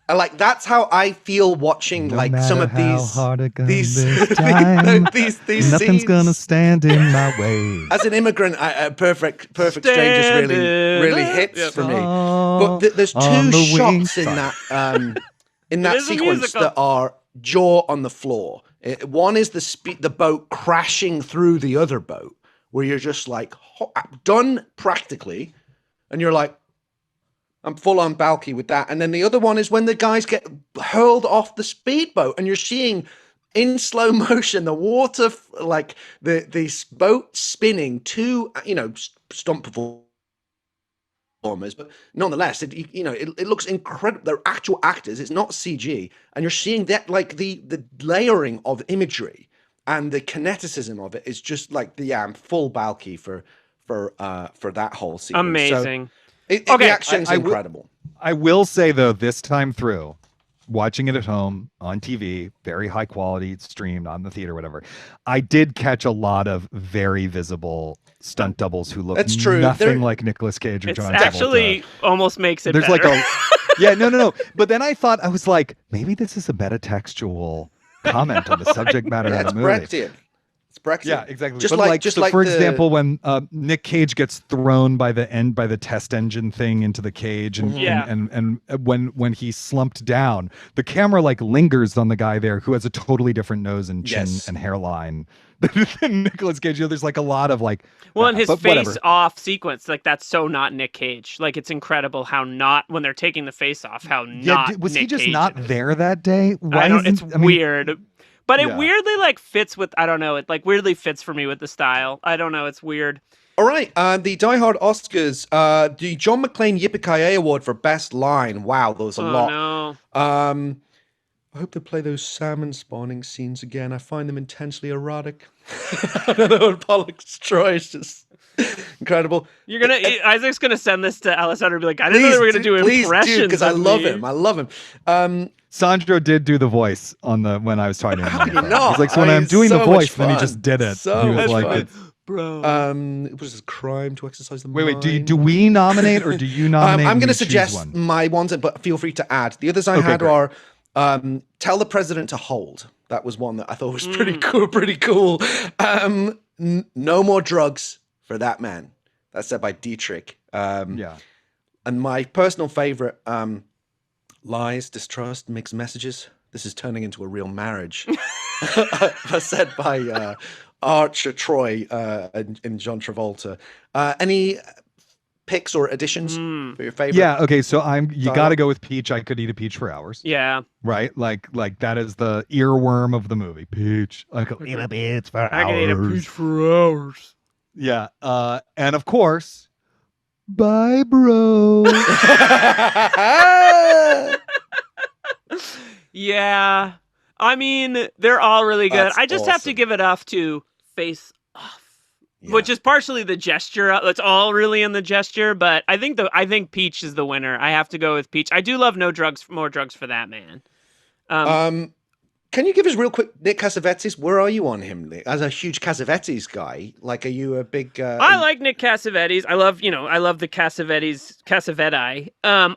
Like that's how I feel watching like some of these nothing's scenes. Gonna stand in my way. As an immigrant, Perfect Strangers really hits for me. But there's two shots in that sequence that are jaw on the floor. One is the boat crashing through the other boat, where you're just like done practically, and you're like. I'm full on Balky with that. And then the other one is when the guys get hurled off the speedboat and you're seeing in slow motion the water, like the boat spinning to, stunt performers. But nonetheless, it looks incredible. They're actual actors. It's not CG. And you're seeing that, like the layering of imagery and the kineticism of it is just like I'm full Balky for that whole sequence. Amazing. So, the action's incredible. I will say, though, this time through, watching it at home on TV, very high quality, streamed on the theater, whatever, I did catch a lot of very visible stunt doubles who look nothing like Nicolas Cage or John Travolta. It actually almost makes it better. No. But then I was like, maybe this is a metatextual comment on the subject matter of the movie. Brechtian. It's Brexit. Yeah, exactly. Just But like, just so like for the- example, when Nick Cage gets thrown by the test engine thing into the cage, and Yeah. and when he's slumped down, the camera like lingers on the guy there who has a totally different nose and chin Yes. and hairline than Nicolas Cage. You know, there's like a lot of like. Well, and his but whatever. face-off sequence, like that's so not Nick Cage. Like it's incredible how not when they're taking the face off, how not. Was Nick he just Cage not it is. there that day? Why I don't. isn't- It's I mean, weird, but it yeah. weirdly like fits with. I don't know. It like weirdly fits for me with the style. I don't know. It's weird. All right, the Die Hard Oscars, the John McClane Yippee-Ki-Yay Award for Best Line. Wow, there was a lot. No. I hope they play those salmon spawning scenes again. I find them intensely erotic. I don't know, Pollux Troy is just incredible. You're gonna Isaac's gonna send this to Alessandro and be like, I didn't know they were gonna do impressions. Because I of love me. him. I love him. Sandro did do the voice on the when I was talking to him. How can you not? He's like, so when I mean, I'm doing so the much voice, then he fun. just did it. So he was much like, fun. it's- Bro. It was a crime to exercise the wait, mind. do we nominate or do you nominate? I'm and going we to choose suggest one? my ones, but feel free to add. The others I Okay, had great. are Tell the President to Hold. That was one that I thought was pretty cool. Pretty cool. No More Drugs for That Man. That's said by Dietrich. Yeah. And my personal favorite, Lies, Distrust, Mixed Messages. This is turning into a real marriage. That's said by Archer Troy and John Travolta. Any picks or additions for your favorite? Yeah. Okay. So you Dialogue? got to go with Peach. I could eat a peach for hours. Yeah. Right. Like that is the earworm of the movie. Peach. I could eat a peach for I can eat a hours. peach for hours. Yeah. And of course, bye, bro. Yeah. I mean, they're all really good. That's I just have to awesome. give it off to Face Off, Yeah. which is partially the gesture. It's all really in the gesture, but I think Peach is the winner. I have to go with Peach. I do love More Drugs for That Man. Can you give us real quick, Nick Cassavetes? Where are you on him, Nick? As a huge Cassavetes guy, like, are you a big? I like Nick Cassavetes. I love the Cassavetes.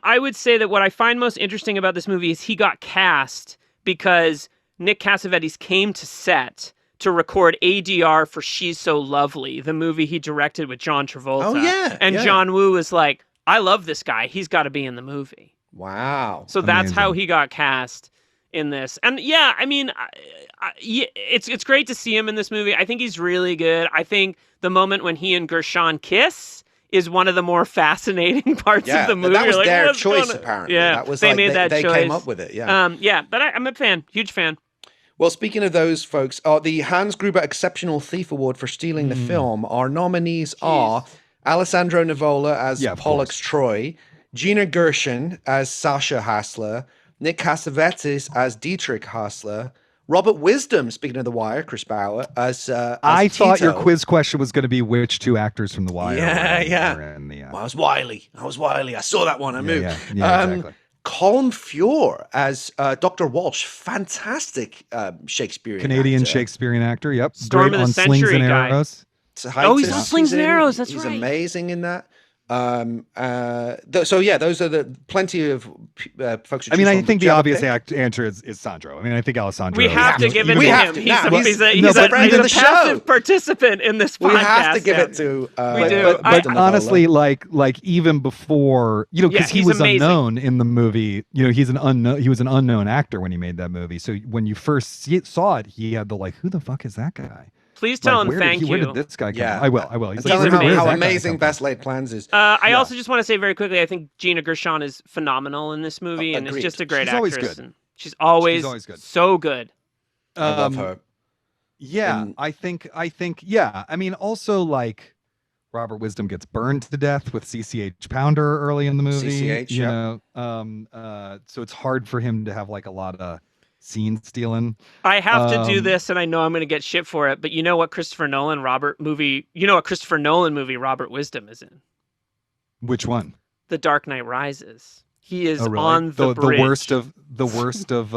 I would say that what I find most interesting about this movie is he got cast because Nick Cassavetes came to set to record ADR for She's So Lovely, the movie he directed with John Travolta. Oh, yeah, And yeah. John Woo was like, I love this guy. He's got to be in the movie. Wow. So that's how Amazing. he got cast in this. And yeah, I mean, it's great to see him in this movie. I think he's really good. I think the moment when he and Gershon kiss is one of the more fascinating parts of the movie. that was You're like, their "What's choice, going on?" apparently. Yeah, that was they like, made that they choice. came up with it. Yeah. Yeah, but I'm a fan, huge fan. Well, speaking of those folks, the Hans Gruber Exceptional Thief Award for stealing the film. Our nominees are Alessandro Nivola as Yeah, of Pollux course. Troy, Gina Gershon as Sasha Hassler, Nick Cassavetes as Dietrich Hassler, Robert Wisdom, speaking of The Wire, Chris Bauer, as I thought your Tito. quiz question was going to be which two actors from The Wire. Yeah. were in the, Well, I was Wiley. I saw that one. I moved. yeah, exactly. Colin Fure as Dr. Walsh. Fantastic Shakespearean Canadian actor. Shakespearean actor. Yep. Storm Great of the on Slings Century and guy. Arrows. Oh, he's on Slings and Arrows, that's he's right. amazing in that. So yeah, those are the plenty of folks. To I mean, choose I from. think the Do you have a obvious pick? answer is Sandro. I mean, I think Alessandro. We have to give it to We him. have to. He's Now, a he's passive of the show. passive participant in this podcast. We have to give yeah. it to. We do. But Wisdom Nivola. honestly, like even before, Yeah, because he he's was amazing. unknown in the movie. He's an unknown. He was an unknown actor when he made that movie. So when you first saw it, he had the like, who the fuck is that guy? Please tell him Where thank Where you. did this guy come Yeah. from? I will. And He's tell like, him where did how that guy amazing come from? Best Laid Plans is. I also just want to say very quickly, I think Gina Gershon is phenomenal in this movie, and is Agreed. just a great She's always actress. good. And she's always good. so good. I love her. Yeah, And- I think, yeah. I mean, also like Robert Wisdom gets burned to death with CCH Pounder early in the movie. CCH, you yeah. know, so it's hard for him to have like a lot of scene stealing. I have to do Um, this, and I know I'm going to get shit for it, but you know what Christopher Nolan movie Robert Wisdom is in? Which one? The Dark Knight Rises. He is Oh, really? on the bridge. the worst of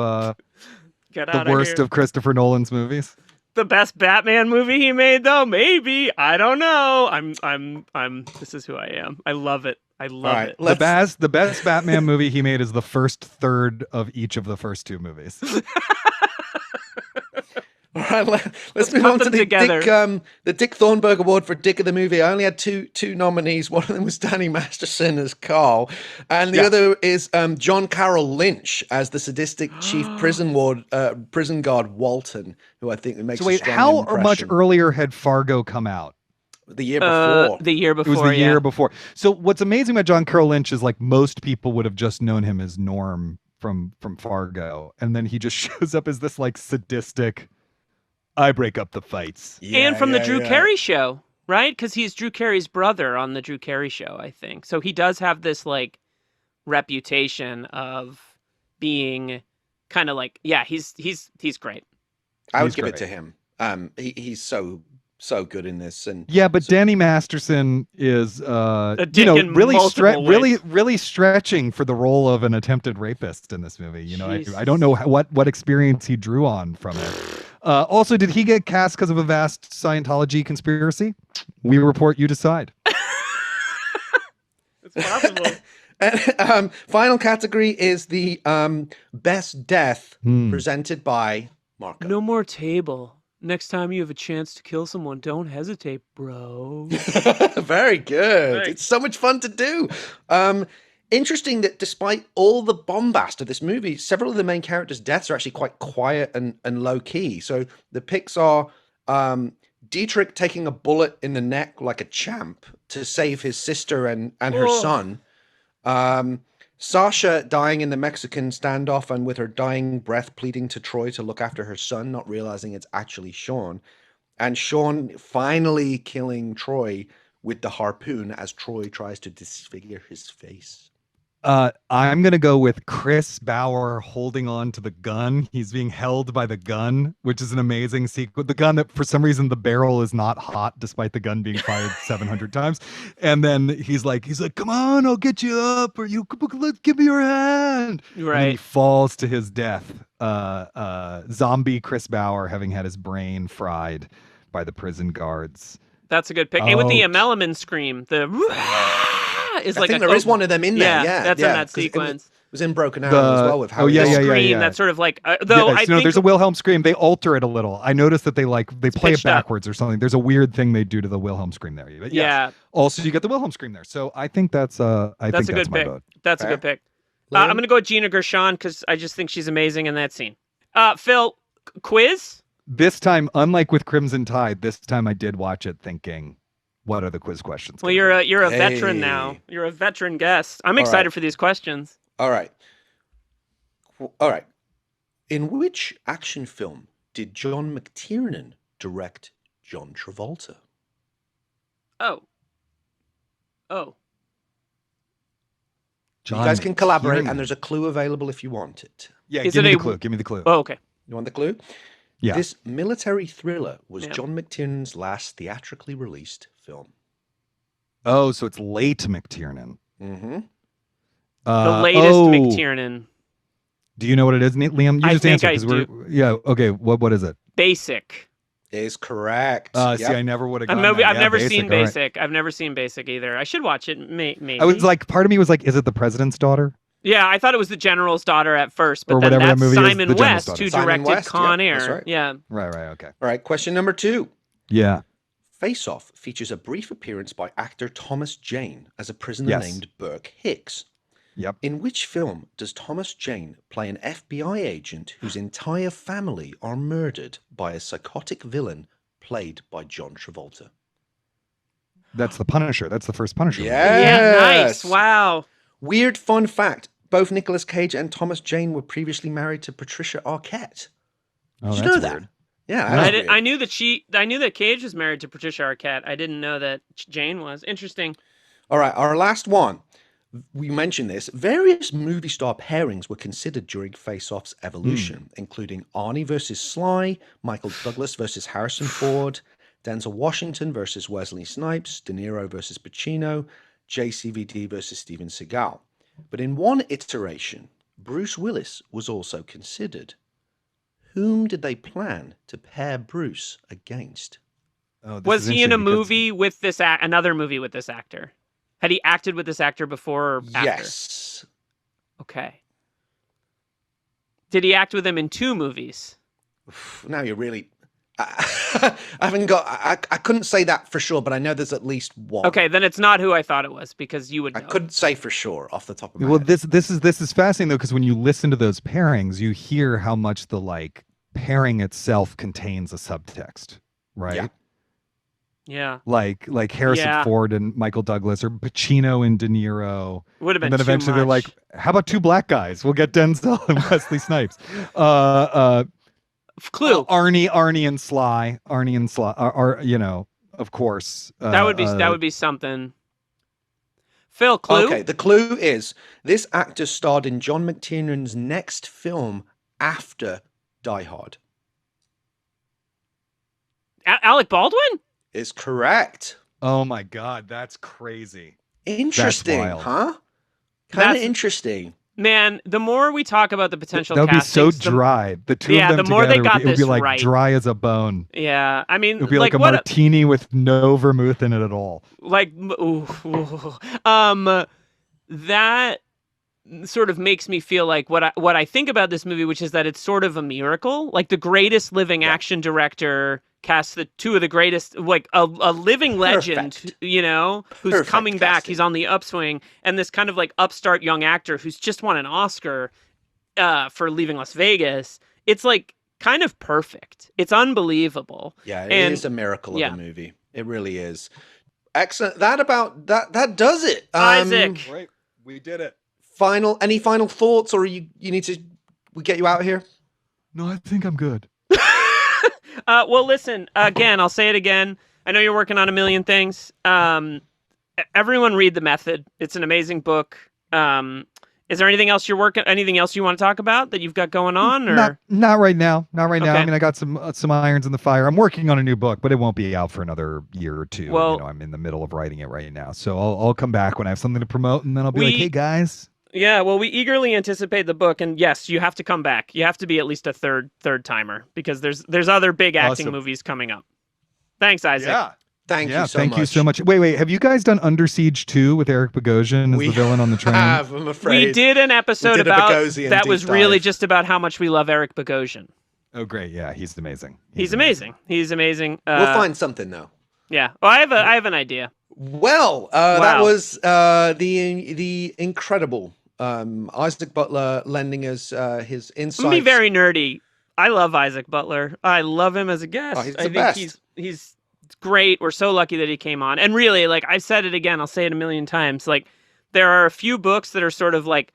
Get the out worst here. of Christopher Nolan's movies. The best Batman movie he made, though, maybe. I don't know. I'm. This is who I am. I love it. I love right, it. The best Batman movie he made is the first third of each of the first two movies. All right, let's move put on to them the together. the Dick Thornburg Award for Dick of the Movie. I only had two nominees. One of them was Danny Masterson as Carl, and the other is John Carroll Lynch as the sadistic chief prison guard Walton, who I think makes a strong how impression. much earlier had Fargo come out? The year before. The year before. It was the year before. So what's amazing about John Carroll Lynch is like most people would have just known him as Norm from Fargo, and then he just shows up as this like sadistic. I break up the fights. And from the Drew Carey Show, right? Because he's Drew Carey's brother on the Drew Carey Show, I think. So he does have this like reputation of being kind of like, he's great. I would give it to him. He's so good in this, and but Danny Masterson is really really stretching for the role of an attempted rapist in this movie. I don't know what experience he drew on from it. Also, did he get cast because of a vast Scientology conspiracy? We report, you decide. It's possible. And, final category is the best death presented by Marco. No more table. Next time you have a chance to kill someone, don't hesitate, bro. Very good. Right. It's so much fun to do. Interesting that despite all the bombast of this movie, several of the main characters' deaths are actually quite quiet and low key. So the picks are Dietrich taking a bullet in the neck like a champ to save his sister and her son. Sasha dying in the Mexican standoff and with her dying breath pleading to Troy to look after her son, not realizing it's actually Sean. And Sean finally killing Troy with the harpoon as Troy tries to disfigure his face. I'm going to go with Chris Bauer holding on to the gun. He's being held by the gun, which is an amazing sequence. The gun that for some reason the barrel is not hot despite the gun being fired 700 times. And then he's like, come on, I'll get you up, or give me your hand. Right. And then he falls to his death. Zombie Chris Bauer having had his brain fried by the prison guards. That's a good pick. And with the Melliman scream, I think there is one of them in there. Yeah, that's in that sequence. It was in Broken Arrow as well with how scream. That's sort of like I think there's a Wilhelm scream. They alter it a little. I noticed that they play it backwards or something. There's a weird thing they do to the Wilhelm scream there. But yes, also you get the Wilhelm scream there. So I think that's a good pick. Vote. That's a good pick. I'm going to go with Gina Gershon because I just think she's amazing in that scene. Phil, quiz. This time, unlike with Crimson Tide, this time I did watch it thinking, what are the quiz questions? Well, you're a veteran now. You're a veteran guest. I'm excited for these questions. All right. In which action film did John McTiernan direct John Travolta? Oh. You guys can collaborate, and there's a clue available if you want it. Yeah, give me the clue. Oh, okay. You want the clue? Yeah. This military thriller was John McTiernan's last theatrically released film. Oh, so it's late McTiernan. Mm-hmm. The latest McTiernan. Do you know what it is, Liam? You just answer because we're. Yeah. Okay. What is it? Basic. Is correct. See, I never would have. I've never seen Basic. I've never seen Basic either. I should watch it. Maybe. I was like, part of me was like, is it The President's Daughter? Yeah, I thought it was the general's daughter at first, but or then whatever that's that movie Simon is, the West who directed Con Air. That's right. Yeah. Right. Okay. All right. Question number 2. Yeah. Face Off features a brief appearance by actor Thomas Jane as a prisoner named Burke Hicks. Yep. In which film does Thomas Jane play an FBI agent whose entire family are murdered by a psychotic villain played by John Travolta? That's The Punisher. That's the first Punisher. Yes. Yeah, nice. Wow. Weird fun fact. Both Nicolas Cage and Thomas Jane were previously married to Patricia Arquette. Oh, Did you that's know that? weird. Yeah, I knew that Cage was married to Patricia Arquette. I didn't know that Jane was. Interesting. All right, our last one. We mentioned this. Various movie star pairings were considered during Face Off's evolution, including Arnie versus Sly, Michael Douglas versus Harrison Ford, Denzel Washington versus Wesley Snipes, De Niro versus Pacino, JCVD versus Steven Seagal. But in one iteration, Bruce Willis was also considered. Whom did they plan to pair Bruce against? Was he in a movie with this another movie with this actor? Had he acted with this actor before or after? Yes. Okay. Did he act with him in 2 movies? Now you're really... I haven't got. I couldn't say that for sure, but I know there's at least one. Okay, then it's not who I thought it was because you would know. I couldn't say for sure off the top of my Well, head. this is fascinating though, because when you listen to those pairings, you hear how much the like pairing itself contains a subtext, right? Yeah. Yeah. Like Harrison Yeah. Ford and Michael Douglas, or Pacino and De Niro. Would have been And then too eventually they're like, much. how about two black guys? We'll get Denzel and Wesley Snipes. Clue. Arnie and Sly are you know, of course. That would be something. Phil, clue. Okay, the clue is this actor starred in John McTiernan's next film after Die Hard. Alec Baldwin? Is correct. Oh my God, that's crazy. Interesting, wild. huh? Kind That's- of interesting. Man, the more we talk about the potential That would be so castings, dry. The two Yeah, of them the more they together, got it would be this like right. dry as a bone. Yeah, I mean, It would be like a what martini with no vermouth in it at all. That sort of makes me feel like what I think about this movie, which is that it's sort of a miracle. Like the greatest living action director casts the two of the greatest, like a living legend, Perfect. you know, who's Perfect coming back. casting. He's on the upswing, and this kind of like upstart young actor who's just won an Oscar for Leaving Las Vegas. It's like kind of perfect. It's unbelievable. Yeah, it And- is a miracle yeah. of a movie. It really is. Excellent. That does it. Isaac. Right, we did it. Any final thoughts, or you need to we get you out of here? No, I think I'm good. Well, listen, again, I'll say it again. I know you're working on a million things. Everyone read The Method. It's an amazing book. Is there anything else you want to talk about that you've got going on? Or Not right now. Not right now. Okay. I mean, I got some irons in the fire. I'm working on a new book, but it won't be out for another year or two. Well- you know, I'm in the middle of writing it right now, so I'll come back when I have something to promote, and then I'll be like, We- hey guys. Yeah, well, we eagerly anticipate the book, and yes, you have to come back. You have to be at least a third timer because there's other big acting Awesome. movies coming up. Thanks, Isaac. Thank you so much. Thank you so much. Wait, have you guys done Under Siege 2 with Eric Bogosian as We the villain on the train? have, I'm afraid. We did an episode We did a about Bogosian that deep was really dive. just about how much we love Eric Bogosian. Oh, great. Yeah, he's amazing. He's amazing. He's amazing. We'll find something though. Yeah. Well, I have an idea. Well, that Wow. was the incredible Isaac Butler lending us his I'm insights. gonna be very nerdy. I love Isaac Butler. I love him as a guest. Oh, he's I the think best. he's great. We're so lucky that he came on. And really, like I've said it again, I'll say it a million times. Like there are a few books that are sort of like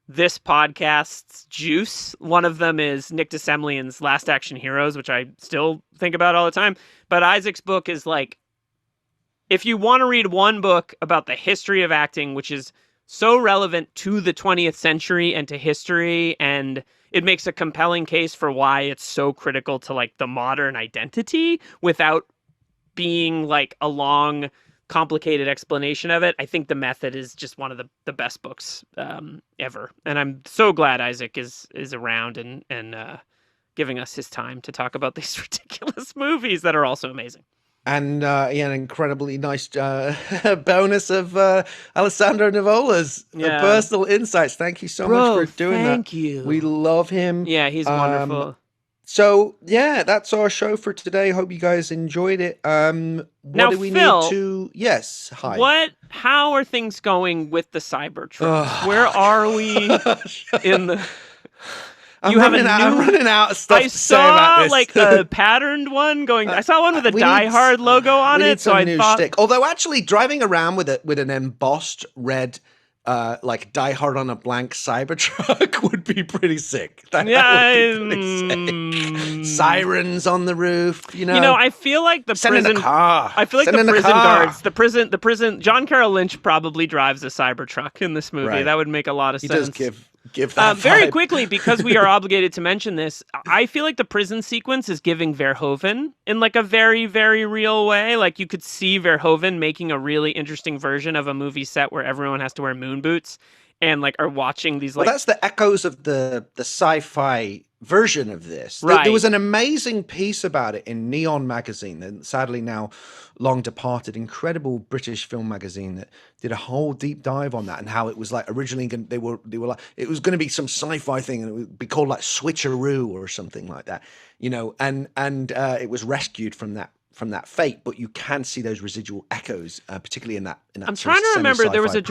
this podcast's juice. One of them is Nick DeSemlian's Last Action Heroes, which I still think about all the time. But Isaac's book is like, if you want to read one book about the history of acting, which is so relevant to the 20th century and to history, and it makes a compelling case for why it's so critical to like the modern identity without being like a long, complicated explanation of it. I think The Method is just one of the best books ever, and I'm so glad Isaac is around and giving us his time to talk about these ridiculous movies that are also amazing. And an incredibly nice bonus of Alessandro Nivola's Yeah. personal insights. Thank you so much for doing that. Thank you. We love him. Yeah, he's wonderful. So yeah, that's our show for today. Hope you guys enjoyed it. What Now, do we Phil, need to? Yes. Hi. How are things going with the Cybertruck? Ugh. Where are we in the? I'm You have a running out of stuff I to say about saw this. like a patterned one going. I saw one with a We Die need- Hard logo on we it, need so some I new thought. shtick. Although actually driving around with an embossed red like Die Hard on a blank Cybertruck would be pretty sick. That would be pretty sick. Sirens on the roof, you know. I feel like the Send in prison. the car. I feel like Send the in prison car. guards, the prison. John Carroll Lynch probably drives a Cybertruck in this movie. Right. That would make a lot of He sense. does give that very vibe. quickly, because we are obligated to mention this, I feel like the prison sequence is giving Verhoeven in like a very, very real way. Like you could see Verhoeven making a really interesting version of a movie set where everyone has to wear moon boots and like are watching these like Well, that's the echoes of the sci-fi version of this. There was an amazing piece about it in Neon magazine, and sadly now long departed, incredible British film magazine, that did a whole deep dive on that and how it was like originally they were like it was going to be some sci-fi thing and it would be called like Switcheroo or something like that, you know, and it was rescued from that fate, but you can see those residual echoes, particularly in that. I'm trying to remember. There was a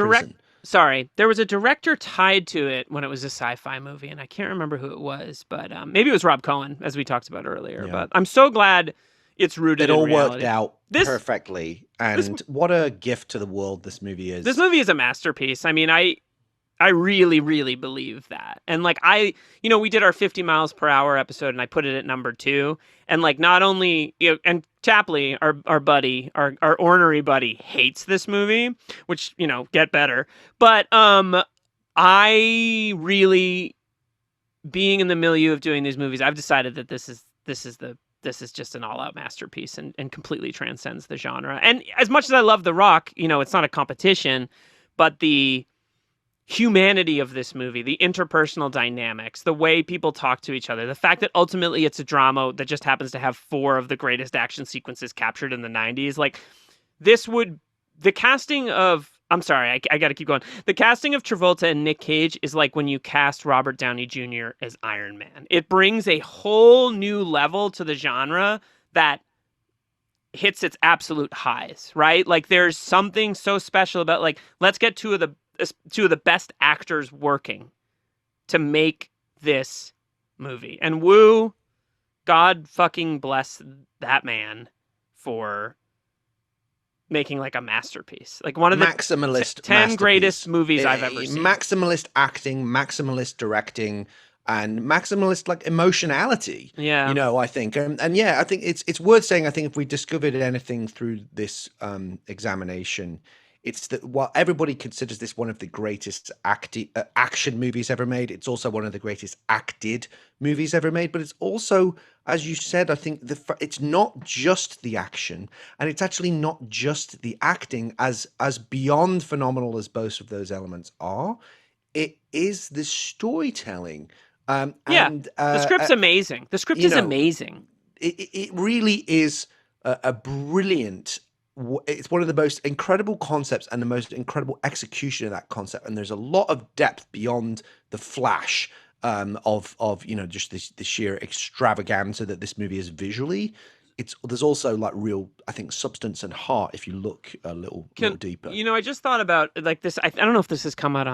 there was a director tied to it when it was a sci-fi movie, and I can't remember who it was, but maybe it was Rob Cohen, as we talked about earlier. Yeah. But I'm so glad it's rooted in reality. It all worked out perfectly, and what a gift to the world this movie is. This movie is a masterpiece. I mean, I really, really believe that. And like, we did our 50 miles per hour episode and I put it at number 2. And like, not only, and Chapley, our buddy, our ornery buddy, hates this movie, which, get better. But I really, being in the milieu of doing these movies, I've decided that this is just an all-out masterpiece and completely transcends the genre. And as much as I love The Rock, it's not a competition, but the humanity of this movie, the interpersonal dynamics, the way people talk to each other, the fact that ultimately it's a drama that just happens to have 4 of the greatest action sequences captured in the 90s. Like, the casting of, I'm sorry, I got to keep going. The casting of Travolta and Nick Cage is like when you cast Robert Downey Jr. as Iron Man. It brings a whole new level to the genre that hits its absolute highs, right? Like, there's something so special about, like, let's get two of the best actors working to make this movie. And woo, God fucking bless that man for making like a masterpiece. Like one of the maximalist 10 greatest movies I've ever seen. Maximalist acting, maximalist directing, and maximalist like emotionality. Yeah. I think. And yeah, I think it's worth saying, I think if we discovered anything through this examination, it's that while everybody considers this one of the greatest action movies ever made, it's also one of the greatest acted movies ever made. But it's also, as you said, I think it's not just the action, and it's actually not just the acting. As beyond phenomenal as both of those elements are, it is the storytelling. And the script's amazing. The script is amazing. It really is a brilliant. It's one of the most incredible concepts and the most incredible execution of that concept. And there's a lot of depth beyond the flash of just the sheer extravaganza that this movie is visually. There's also like real, I think, substance and heart if you look a little deeper. I just thought about like this. I don't know if this has come up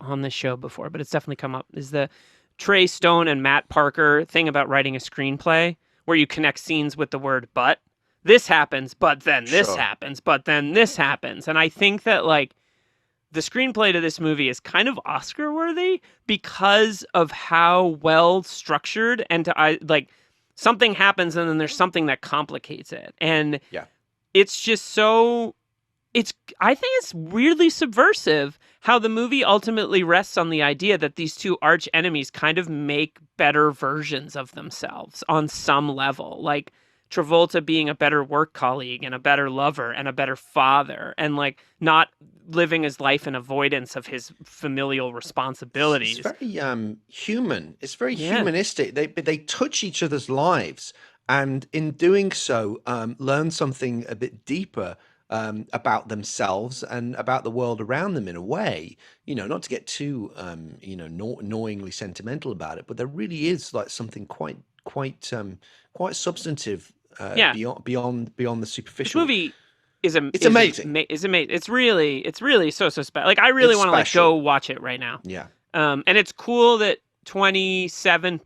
on this show before, but it's definitely come up. Is the Trey Stone and Matt Parker thing about writing a screenplay where you connect scenes with the word "but." This happens, but then this happens, but then this happens. And I think that like the screenplay to this movie is kind of Oscar worthy because of how well structured and something happens and then there's something that complicates it. And it's just I think it's weirdly subversive how the movie ultimately rests on the idea that these two arch enemies kind of make better versions of themselves on some level. Like, Travolta being a better work colleague and a better lover and a better father and like not living his life in avoidance of his familial responsibilities. It's very human. It's very humanistic. They touch each other's lives and in doing so learn something a bit deeper about themselves and about the world around them in a way, not to get too annoyingly sentimental about it, but there really is like something quite substantive beyond the superficial. This movie is amazing. It's amazing. It's really so special. Like, I really want to like go watch it right now. Yeah. And it's cool that 27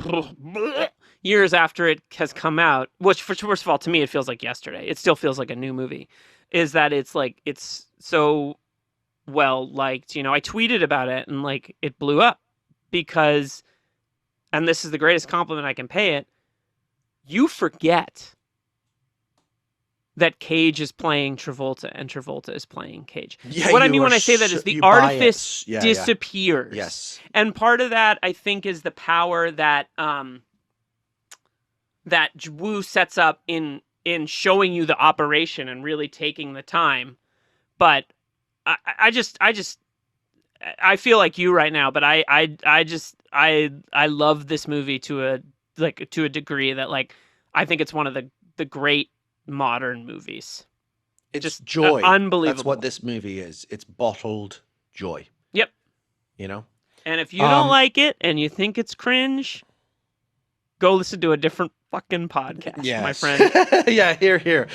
years after it has come out, which first of all, to me, it feels like yesterday. It still feels like a new movie. Is that it's so well liked. I tweeted about it and like it blew up because, and this is the greatest compliment I can pay it, you forget that Cage is playing Travolta and Travolta is playing Cage. Yeah, what I mean when I say that is the artifice disappears. Yes. And part of that, I think, is the power that that Wu sets up in showing you the operation and really taking the time. But I just I feel like you right now, but I love this movie to a degree that like I think it's one of the great modern movies. It's just joy. Unbelievable. That's what this movie is. It's bottled joy. Yep. You know? And if you don't like it and you think it's cringe, go listen to a different fucking podcast, my friend. Yeah, here.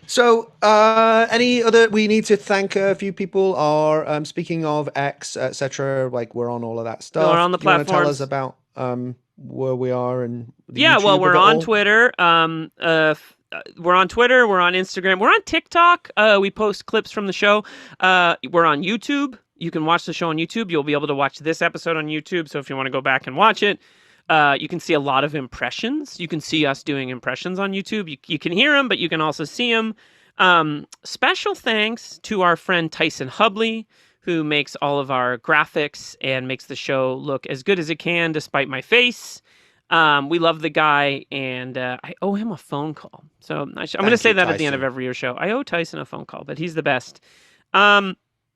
So any other, we need to thank a few people. Are speaking of X, etc. Like we're on all of that stuff. We're on the platforms. platforms. Tell us about where we are and we're on Twitter. We're on Twitter. We're on Instagram. We're on TikTok. We post clips from the show. We're on YouTube. You can watch the show on YouTube. You'll be able to watch this episode on YouTube. So if you want to go back and watch it, you can see a lot of impressions. You can see us doing impressions on YouTube. You can hear them, but you can also see them. Special thanks to our friend Tyson Hubley, who makes all of our graphics and makes the show look as good as it can, despite my face. We love the guy, and I owe him a phone call. So I'm going to say that at the end of every show. I owe Tyson a phone call, but he's the best.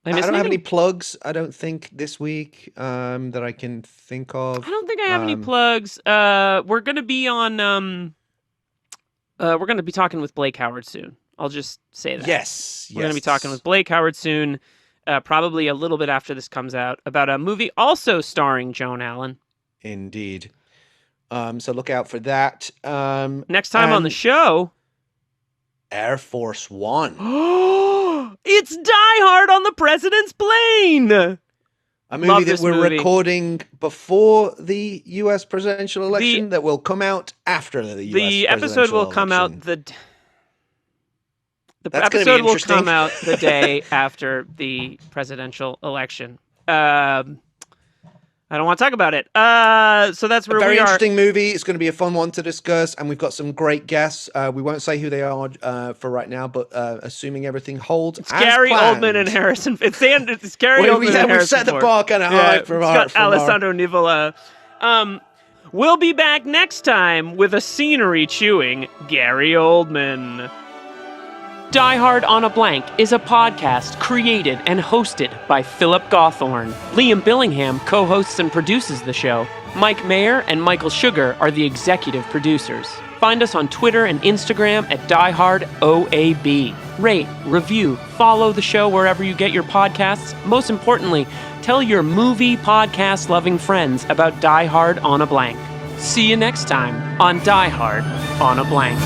I don't have any plugs, I don't think, this week that I can think of. I don't think I have any plugs. We're going to be on... we're going to be talking with Blake Howard soon. I'll just say that. Yes. We're going to be talking with Blake Howard soon, probably a little bit after this comes out, about a movie also starring Joan Allen. Indeed. So look out for that. Next time on the show... Air Force One. It's Die Hard on the President's Plane. A movie that we're recording before the U.S. presidential election that will come out after the U.S. The episode will come out the episode will come out the day after the presidential election. I don't want to talk about it. So that's where we are. Very interesting movie. It's going to be a fun one to discuss, and we've got some great guests. We won't say who they are for right now, but assuming everything holds, it's Gary Oldman and Harrison. It's Gary Oldman and Harrison. We've set the bar kind of high from Alessandro Nivola. We'll be back next time with a scenery chewing Gary Oldman. Die Hard on a Blank is a podcast created and hosted by Philip Gawthorne. Liam Billingham co-hosts and produces the show. Mike Mayer and Michael Sugar are the executive producers. Find us on Twitter and Instagram at DieHardOAB. Rate, review, follow the show wherever you get your podcasts. Most importantly, tell your movie podcast-loving friends about Die Hard on a Blank. See you next time on Die Hard on a Blank.